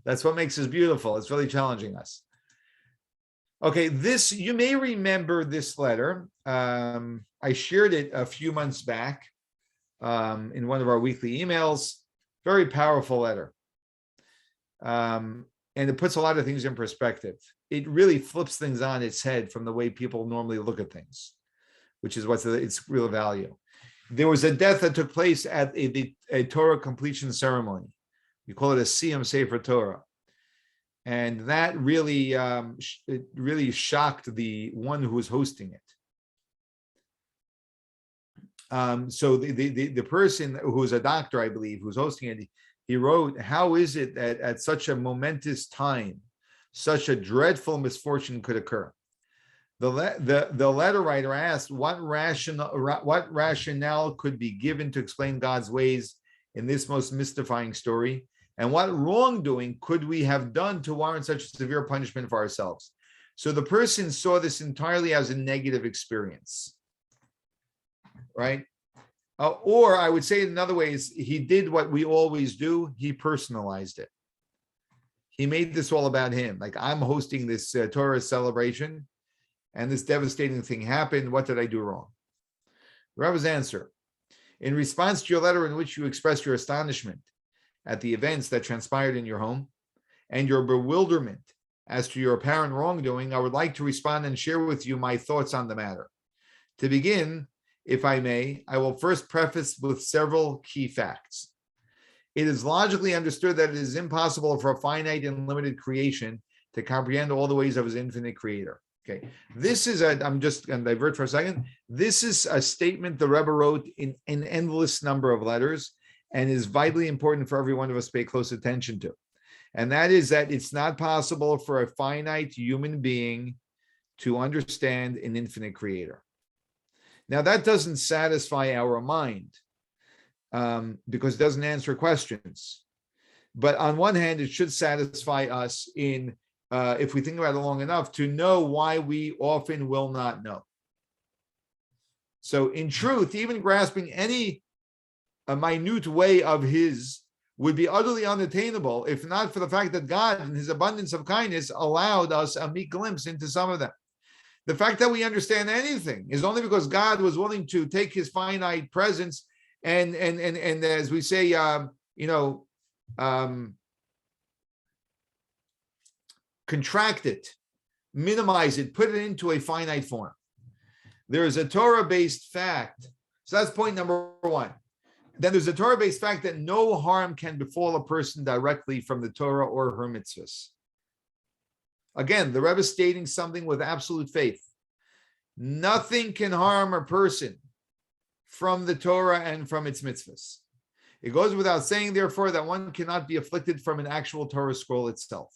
That's what makes us beautiful. It's really challenging us. Okay, this, you may remember this letter. I shared it a few months back in one of our weekly emails. Very powerful letter. And it puts a lot of things in perspective. It really flips things on its head from the way people normally look at things, which is what's its real value. There was a death that took place at a Torah completion ceremony. We call it a Siyum Sefer Torah. And that really, it really shocked the one who was hosting it. So the person who was a doctor, I believe, who's hosting it, he wrote, how is it that at such a momentous time, such a dreadful misfortune could occur? The letter writer asked what rationale could be given to explain God's ways in this most mystifying story, and what wrongdoing could we have done to warrant such severe punishment for ourselves? So the person saw this entirely as a negative experience, right? Or I would say in other ways, he did what we always do. He personalized it. He made this all about him. Like, I'm hosting this Torah celebration, and this devastating thing happened. What did I do wrong? Rebbe's answer: in response to your letter in which you expressed your astonishment at the events that transpired in your home and your bewilderment as to your apparent wrongdoing, I would like to respond and share with you my thoughts on the matter. To begin, if I may, I will first preface with several key facts. It is logically understood that it is impossible for a finite and limited creation to comprehend all the ways of his infinite creator. Okay, this is I'm just going to divert for a second. This is a statement the Rebbe wrote in an endless number of letters, and is vitally important for every one of us to pay close attention to. And that is that it's not possible for a finite human being to understand an infinite creator. Now, that doesn't satisfy our mind because it doesn't answer questions. But on one hand, it should satisfy us in, if we think about it long enough, to know why we often will not know. So in truth, even grasping a minute way of his would be utterly unattainable if not for the fact that God, in his abundance of kindness, allowed us a meek glimpse into some of them. The fact that we understand anything is only because God was willing to take his finite presence and as we say, contract it, minimize it, put it into a finite form. There is a Torah-based fact. So that's point number one. Then there's a Torah-based fact that no harm can befall a person directly from the Torah or her mitzvahs. Again, the Rebbe is stating something with absolute faith. Nothing can harm a person from the Torah and from its mitzvahs. It goes without saying, therefore, that one cannot be afflicted from an actual Torah scroll itself.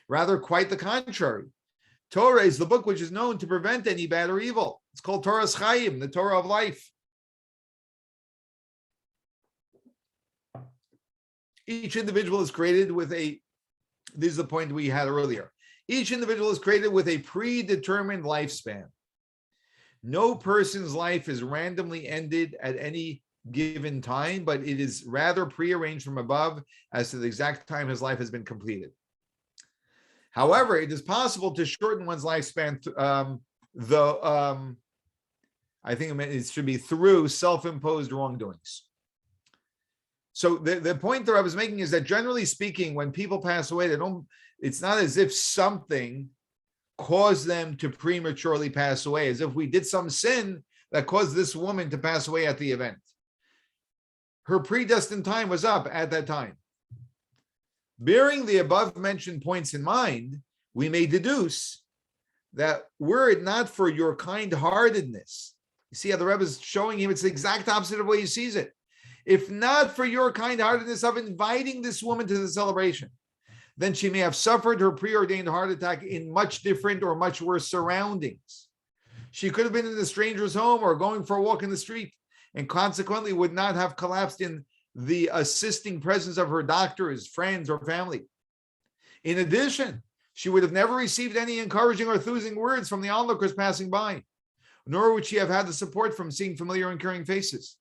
Rather, quite the contrary. Torah is the book which is known to prevent any bad or evil. It's called Torah's Chaim, the Torah of life. Each individual is created with this is the point we had earlier. Each individual is created with a predetermined lifespan. No person's life is randomly ended at any given time, but it is rather prearranged from above as to the exact time his life has been completed. However, it is possible to shorten one's lifespan, I think it should be through self-imposed wrongdoings. So the point that I was making is that generally speaking, when people pass away, it's not as if something caused them to prematurely pass away, as if we did some sin that caused this woman to pass away at the event. Her predestined time was up at that time. Bearing the above mentioned points in mind, we may deduce that were it not for your kind-heartedness, you see how the Rebbe is showing him it's the exact opposite of the way he sees it. If not for your kind-heartedness of inviting this woman to the celebration, then she may have suffered her preordained heart attack in much different or much worse surroundings. She could have been in a stranger's home or going for a walk in the street, and consequently would not have collapsed in the assisting presence of her doctors, friends, or family. In addition, she would have never received any encouraging or enthusing words from the onlookers passing by, nor would she have had the support from seeing familiar and caring faces.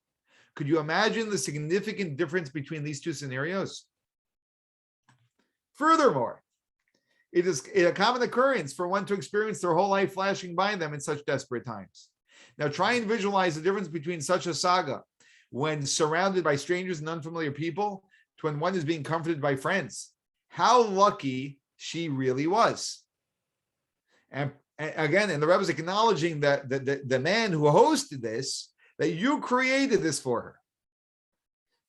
Could you imagine the significant difference between these two scenarios? Furthermore, it is a common occurrence for one to experience their whole life flashing by them in such desperate times. Now try and visualize the difference between such a saga when surrounded by strangers and unfamiliar people to when one is being comforted by friends. How lucky she really was. And again, and the Rebbe is acknowledging that the man who hosted this, that you created this for her.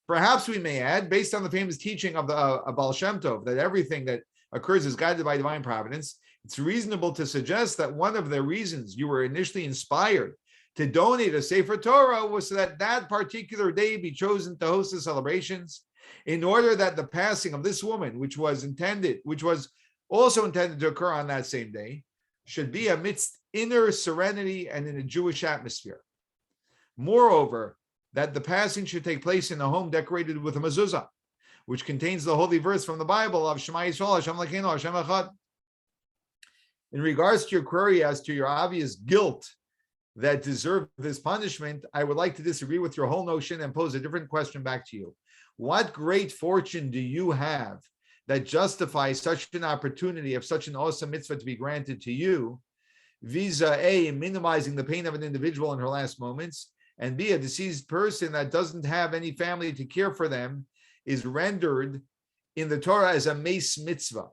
Perhaps we may add, based on the famous teaching of the Baal Shem Tov, that everything that occurs is guided by divine providence, it's reasonable to suggest that one of the reasons you were initially inspired to donate a Sefer Torah was so that that particular day be chosen to host the celebrations, in order that the passing of this woman, which was also intended to occur on that same day, should be amidst inner serenity and in a Jewish atmosphere. Moreover, that the passing should take place in a home decorated with a mezuzah, which contains the holy verse from the Bible of Shema Yisrael, Hashem Elokeinu, Hashem Echad. In regards to your query as to your obvious guilt that deserved this punishment, I would like to disagree with your whole notion and pose a different question back to you. What great fortune do you have that justifies such an opportunity of such an awesome mitzvah to be granted to you, visa A, minimizing the pain of an individual in her last moments, and B, a deceased person that doesn't have any family to care for them is rendered in the Torah as a meis mitzvah.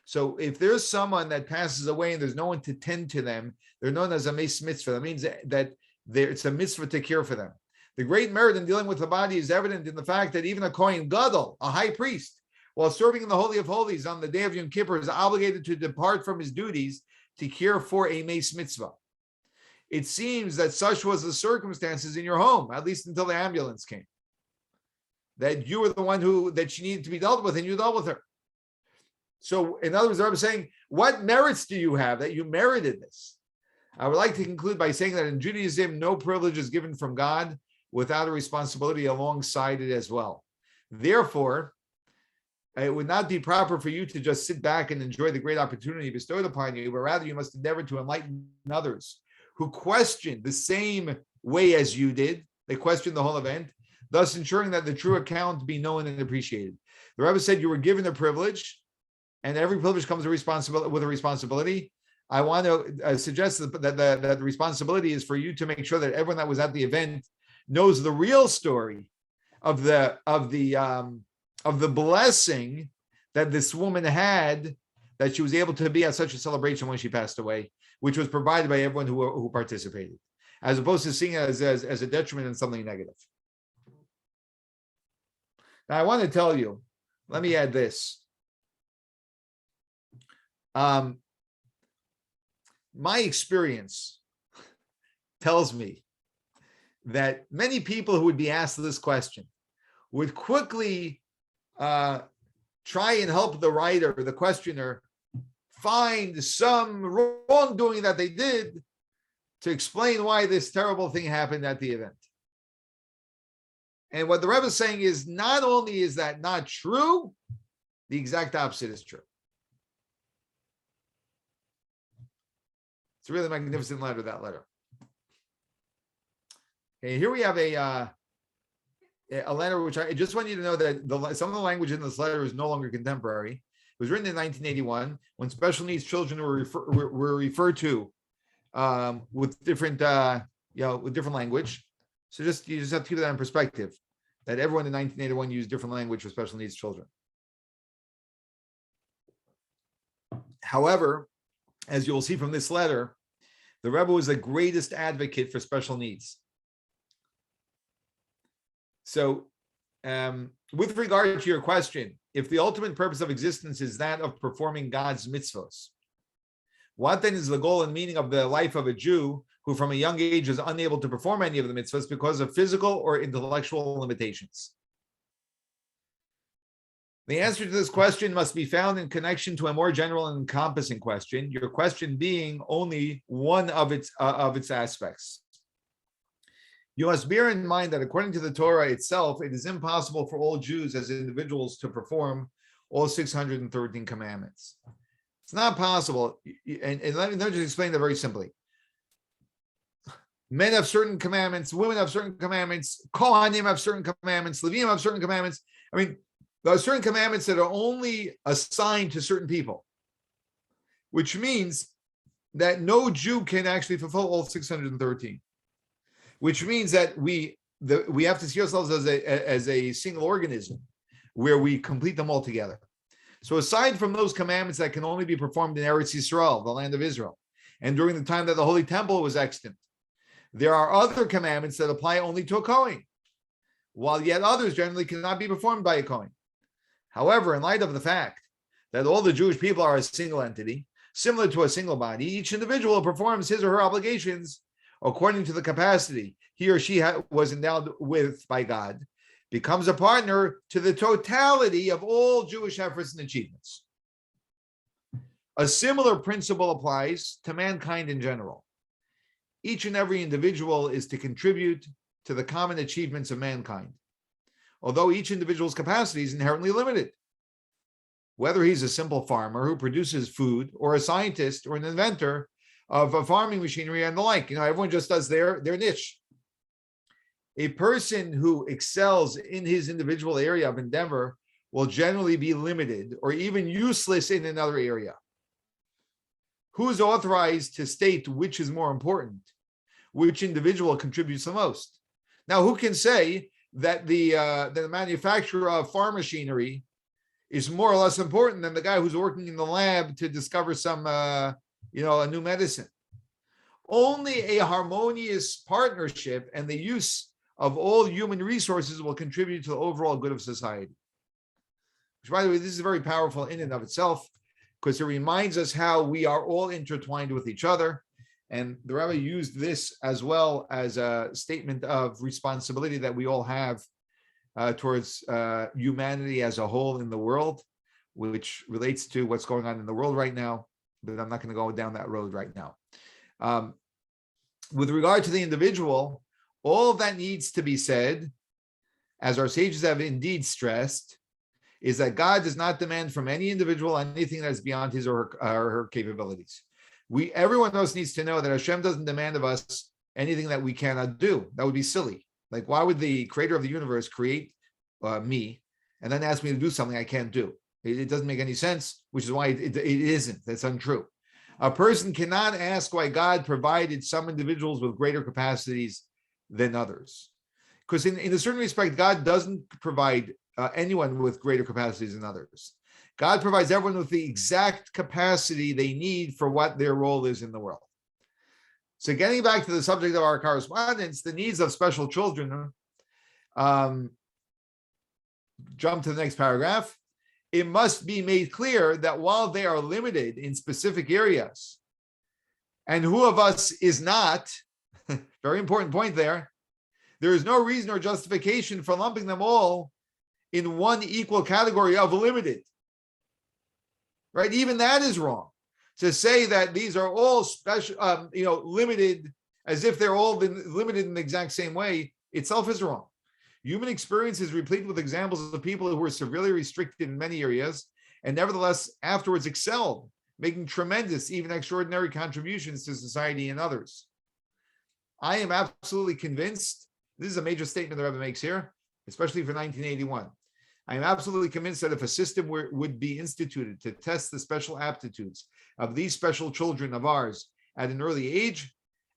So if there's someone that passes away and there's no one to tend to them, they're known as a meis mitzvah. That means that it's a mitzvah to care for them. The great merit in dealing with the body is evident in the fact that even a Kohen Gadol, a high priest, while serving in the Holy of Holies on the day of Yom Kippur, is obligated to depart from his duties to care for a meis mitzvah. It seems that such was the circumstances in your home, at least until the ambulance came. That you were the one that she needed to be dealt with, and you dealt with her. So, in other words, I'm saying, what merits do you have that you merited this? I would like to conclude by saying that in Judaism, no privilege is given from God without a responsibility alongside it as well. Therefore, it would not be proper for you to just sit back and enjoy the great opportunity bestowed upon you, but rather you must endeavor to enlighten others who question the same way as you did. They questioned the whole event, thus ensuring that the true account be known and appreciated. The Rebbe said you were given a privilege, and every privilege comes with a responsibility. I want to suggest that the responsibility is for you to make sure that everyone that was at the event knows the real story of the blessing that this woman had, that she was able to be at such a celebration when she passed away, which was provided by everyone who participated, as opposed to seeing it as a detriment and something negative. Now, I want to tell you, let me add this. My experience tells me that many people who would be asked this question would quickly try and help the writer, the questioner, find some wrongdoing that they did to explain why this terrible thing happened at the event. And what the Rebbe is saying is, not only is that not true, the exact opposite is true. It's a really magnificent letter, that letter. Okay, here we have a letter which I just want you to know that some of the language in this letter is no longer contemporary. It was written in 1981 when special needs children were referred to with different with different language. So you just have to keep that in perspective, that everyone in 1981 used different language for special needs children. However, as you'll see from this letter, the Rebbe was the greatest advocate for special needs. So With regard to your question, if the ultimate purpose of existence is that of performing God's mitzvos, what then is the goal and meaning of the life of a Jew who from a young age is unable to perform any of the mitzvahs because of physical or intellectual limitations? The answer to this question must be found in connection to a more general and encompassing question, your question being only one of its aspects. You must bear in mind that according to the Torah itself, it is impossible for all Jews as individuals to perform all 613 commandments. It's not possible. And let me just explain that very simply. Men have certain commandments, women have certain commandments, Kohanim have certain commandments, Levim have certain commandments. I mean, there are certain commandments that are only assigned to certain people, which means that no Jew can actually fulfill all 613, which means that we have to see ourselves as a single organism where we complete them all together. So aside from those commandments that can only be performed in Eretz Yisrael, the land of Israel, and during the time that the Holy Temple was extant, there are other commandments that apply only to a Kohen, while yet others generally cannot be performed by a Kohen. However, in light of the fact that all the Jewish people are a single entity, similar to a single body, each individual performs his or her obligations according to the capacity he or she was endowed with by God, becomes a partner to the totality of all Jewish efforts and achievements. A similar principle applies to mankind in general. Each and every individual is to contribute to the common achievements of mankind, although each individual's capacity is inherently limited. Whether he's a simple farmer who produces food, or a scientist or an inventor of a farming machinery and the like, everyone just does their niche. A person who excels in his individual area of endeavor will generally be limited or even useless in another area. Who is authorized to state which is more important, which individual contributes the most? Now, who can say that the manufacturer of farm machinery is more or less important than the guy who's working in the lab to discover some, a new medicine? Only a harmonious partnership and the use of all human resources will contribute to the overall good of society. Which, by the way, this is very powerful in and of itself, because it reminds us how we are all intertwined with each other. And the Rebbe used this as well as a statement of responsibility that we all have towards humanity as a whole in the world, which relates to what's going on in the world right now. But I'm not going to go down that road right now. With regard to the individual, all that needs to be said, as our sages have indeed stressed, is that God does not demand from any individual anything that is beyond his or her capabilities. Everyone else needs to know that Hashem doesn't demand of us anything that we cannot do. That would be silly. Like, why would the creator of the universe create me and then ask me to do something I can't do? It doesn't make any sense, which is why it isn't. That's untrue. A person cannot ask why God provided some individuals with greater capacities than others. Because in a certain respect, God doesn't provide anyone with greater capacities than others. God provides everyone with the exact capacity they need for what their role is in the world. So getting back to the subject of our correspondence, the needs of special children, jump to the next paragraph. It must be made clear that while they are limited in specific areas, and who of us is not, very important point there is no reason or justification for lumping them all in one equal category of limited. Right? Even that is wrong. To say that these are all special, limited, as if they're all limited in the exact same way, itself is wrong. Human experience is replete with examples of people who were severely restricted in many areas and nevertheless afterwards excelled, making tremendous, even extraordinary contributions to society and others. I am absolutely convinced, this is a major statement the Rebbe makes here, especially for 1981. I am absolutely convinced that if a system would be instituted to test the special aptitudes of these special children of ours at an early age,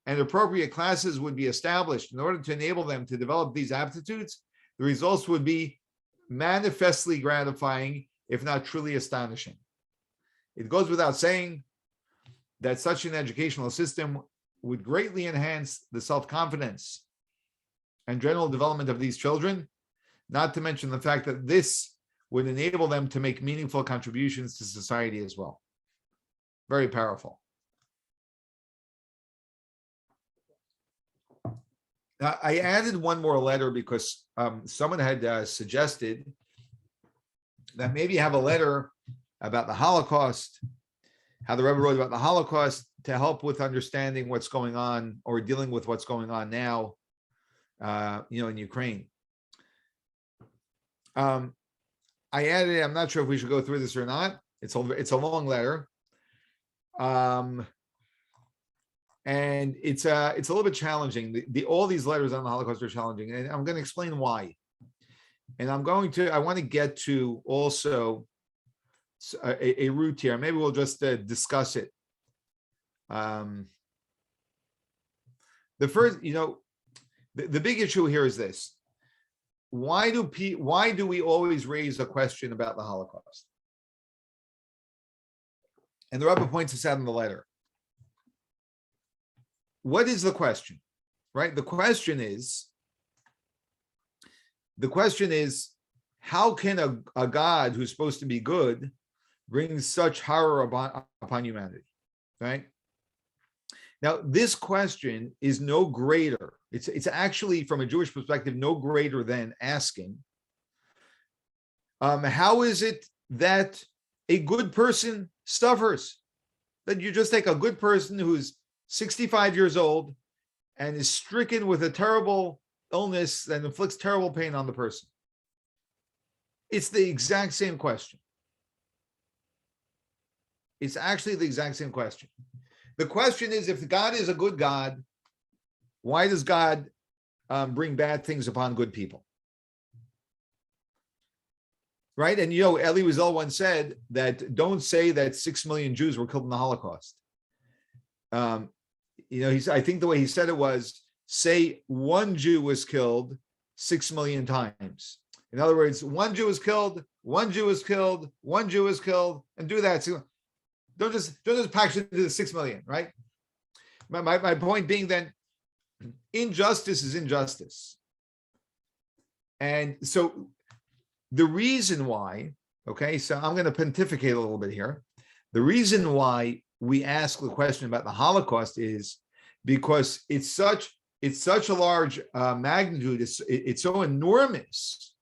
and appropriate classes would be established in order to enable them to develop these aptitudes, the results would be manifestly gratifying, if not truly astonishing. It goes without saying that such an educational system would greatly enhance the self-confidence and general development of these children, not to mention the fact that this would enable them to make meaningful contributions to society as well. Very powerful. Now, I added one more letter because someone had suggested that maybe have a letter about the Holocaust, how the Rebbe wrote about the Holocaust, to help with understanding what's going on or dealing with what's going on now, in Ukraine. I added it. I'm not sure if we should go through this or not. It's a long letter, and it's a little bit challenging. All these letters on the Holocaust are challenging, and I'm going to explain why. And I want to get to also a route here. Maybe we'll just discuss it. The first, the big issue here is this: why do we always raise a question about the Holocaust? And the Rebbe points this out in the letter. What is the question? Right? The question is, how can a God who's supposed to be good bring such horror upon humanity? Right? Now, this question is no greater. It's actually, from a Jewish perspective, no greater than asking, how is it that a good person suffers? That you just take a good person who's 65 years old and is stricken with a terrible illness that inflicts terrible pain on the person. It's the exact same question. It's actually the exact same question. The question is, if God is a good God, why does God bring bad things upon good people? Right? And Elie Wiesel once said that don't say that 6 million Jews were killed in the Holocaust. I think the way he said it was, say one Jew was killed 6 million times. In other words, one Jew was killed, one Jew was killed, one Jew was killed, and do that. So don't just package it into the 6 million, right? My point being then, injustice is injustice. And so the reason why, so I'm going to pontificate a little bit here. The reason why we ask the question about the Holocaust is because it's such a large magnitude, it's so enormous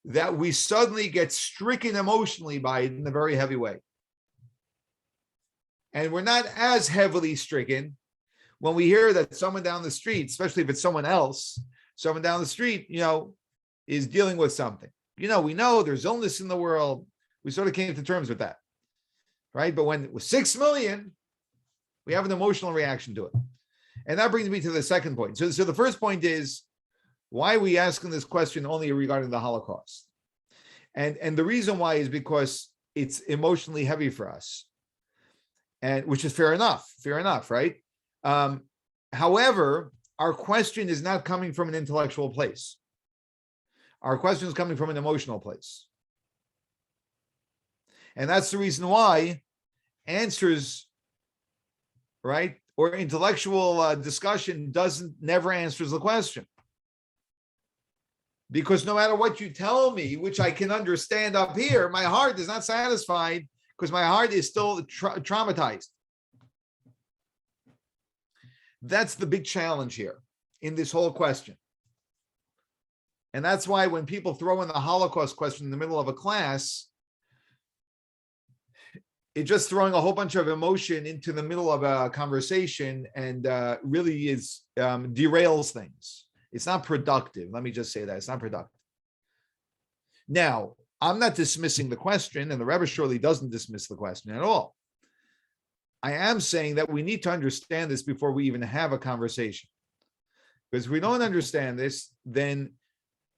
that we suddenly get stricken emotionally by it in a very heavy way. And we're not as heavily stricken when we hear that someone down the street, especially if it's someone else, someone down the street, is dealing with something. We know there's illness in the world. We sort of came to terms with that, right? But when it was 6 million, we have an emotional reaction to it. And that brings me to the second point. So the first point is, why are we asking this question only regarding the Holocaust? And the reason why is because it's emotionally heavy for us. And which is fair enough, right? However, our question is not coming from an intellectual place. Our question is coming from an emotional place. And that's the reason why answers, right, or intellectual discussion never answers the question. Because no matter what you tell me, which I can understand up here, my heart is not satisfied because my heart is still traumatized. That's the big challenge here in this whole question. And that's why when people throw in the Holocaust question in the middle of a class, it's just throwing a whole bunch of emotion into the middle of a conversation and really is derails things. It's not productive. Let me just say that. It's not productive. Now, I'm not dismissing the question, and the Rebbe surely doesn't dismiss the question at all. I am saying that we need to understand this before we even have a conversation. Because if we don't understand this, then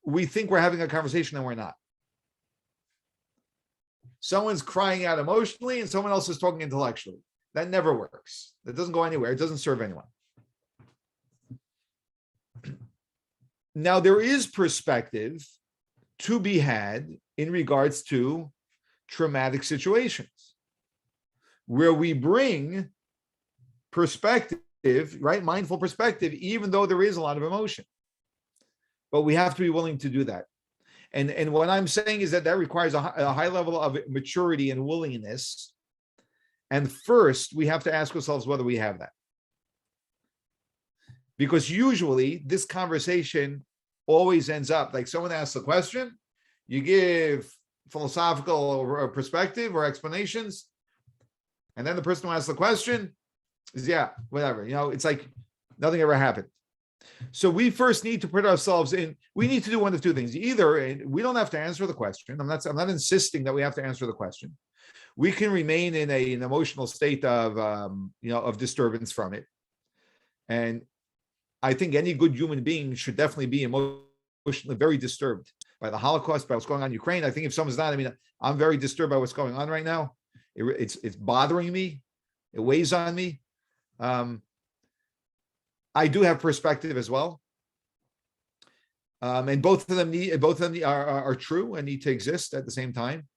we think we're having a conversation and we're not. Someone's crying out emotionally and someone else is talking intellectually. That never works. That doesn't go anywhere. It doesn't serve anyone. Now, there is perspective to be had in regards to traumatic situations where we bring perspective, right? Mindful perspective, even though there is a lot of emotion. But we have to be willing to do that. And what I'm saying is that requires a high level of maturity and willingness. And first, we have to ask ourselves whether we have that. Because usually this conversation always ends up like someone asks a question, you give philosophical or perspective or explanations, and then the person who asks the question is, yeah, whatever. It's like nothing ever happened. So we first need to put ourselves in, we need to do one of two things. Either we don't have to answer the question. I'm not insisting that we have to answer the question. We can remain in an emotional state of disturbance from it. And I think any good human being should definitely be emotionally very disturbed by the Holocaust, by what's going on in Ukraine. I think if someone's not, I'm very disturbed by what's going on right now. It's bothering me. It weighs on me. I do have perspective as well, and both of them are true and need to exist at the same time.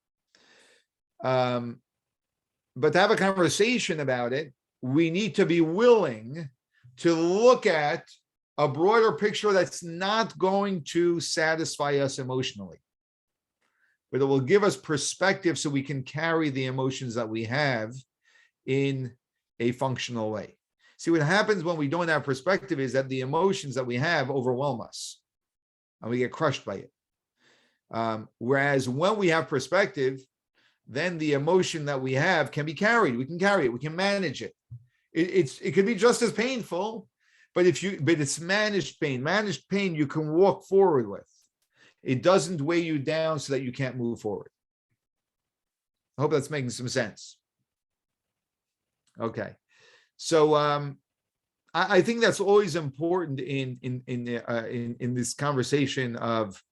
But to have a conversation about it, we need to be willing to look at a broader picture that's not going to satisfy us emotionally, but it will give us perspective so we can carry the emotions that we have in a functional way. See, what happens when we don't have perspective is that the emotions that we have overwhelm us and we get crushed by it. Whereas when we have perspective, then the emotion that we have can be carried. We can carry it. We can manage it. It could be just as painful, but it's managed pain. Managed pain you can walk forward with. It doesn't weigh you down so that you can't move forward. I hope that's making some sense. Okay. So I think that's always important in this conversation of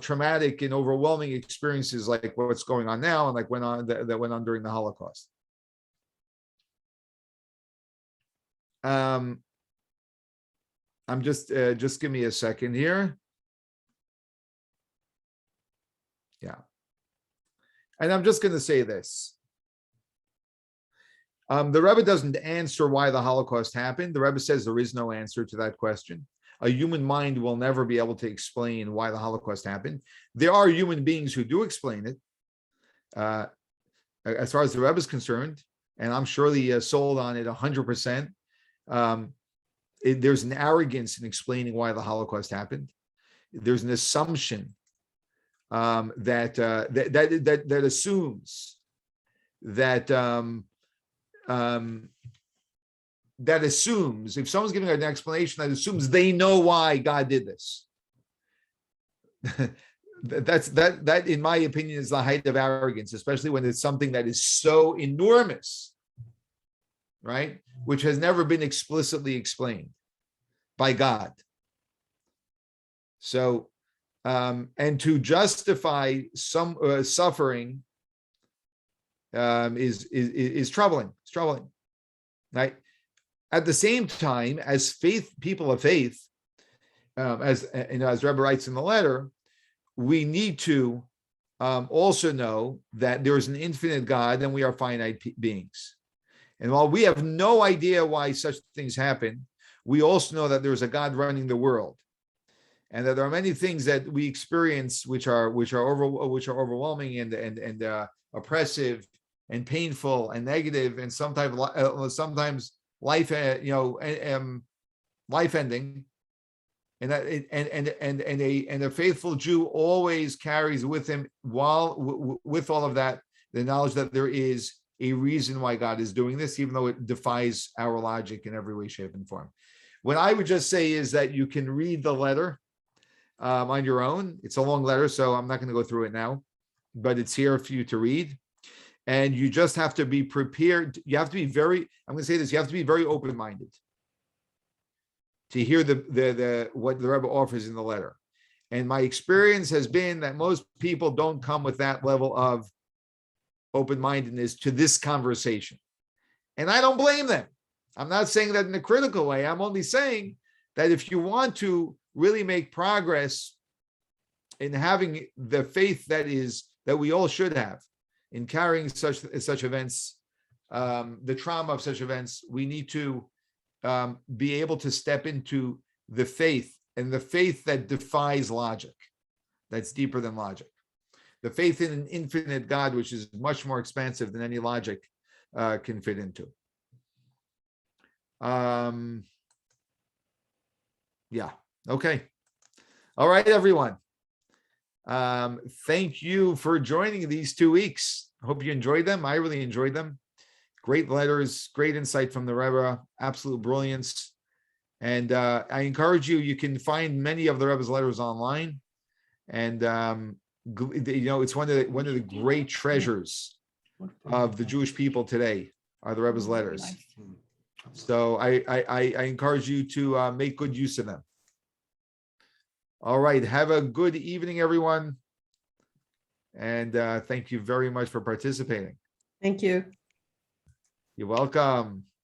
traumatic and overwhelming experiences like what's going on now and like that went on during the Holocaust. I'm just give me a second here. Yeah. And I'm just going to say this. The Rebbe doesn't answer why the Holocaust happened. The Rebbe says there is no answer to that question. A human mind will never be able to explain why the Holocaust happened. There are human beings who do explain it. As far as the Rebbe is concerned, and I'm surely sold on it 100%. There's an arrogance in explaining why the Holocaust happened. There's an assumption that assumes that assumes if someone's giving an explanation, that assumes they know why God did this. That in my opinion is the height of arrogance, especially when it's something that is so enormous, right? Which has never been explicitly explained by God. So, and to justify some suffering is troubling. It's troubling, right? At the same time, as people of faith, as Rebbe writes in the letter, we need to also know that there is an infinite God and we are finite beings. And while we have no idea why such things happen, we also know that there is a God running the world, and that there are many things that we experience which are overwhelming and oppressive and painful and negative and sometimes life life ending, and a faithful Jew always carries with him with all of that the knowledge that there is a reason why God is doing this, even though it defies our logic in every way, shape, and form. What I would just say is that you can read the letter on your own. It's a long letter, so I'm not going to go through it now, but it's here for you to read. And you just have to be prepared. You have to be I'm going to say this, you have to be very open-minded to hear what the Rebbe offers in the letter. And my experience has been that most people don't come with that level of open-mindedness to this conversation. And I don't blame them. I'm not saying that in a critical way. I'm only saying that if you want to really make progress in having the faith that we all should have in carrying such events, the trauma of such events, we need to be able to step into the faith and the faith that defies logic, that's deeper than logic. The faith in an infinite God, which is much more expansive than any logic can fit into. Yeah. Okay. All right, everyone. Thank you for joining these 2 weeks. I hope you enjoyed them. I really enjoyed them. Great letters, great insight from the Rebbe, absolute brilliance. And I encourage you, you can find many of the Rebbe's letters online. And it's one of the great treasures of the Jewish people today are the Rebbe's letters. So I encourage you to make good use of them. All right. Have a good evening, everyone. And thank you very much for participating. Thank you. You're welcome.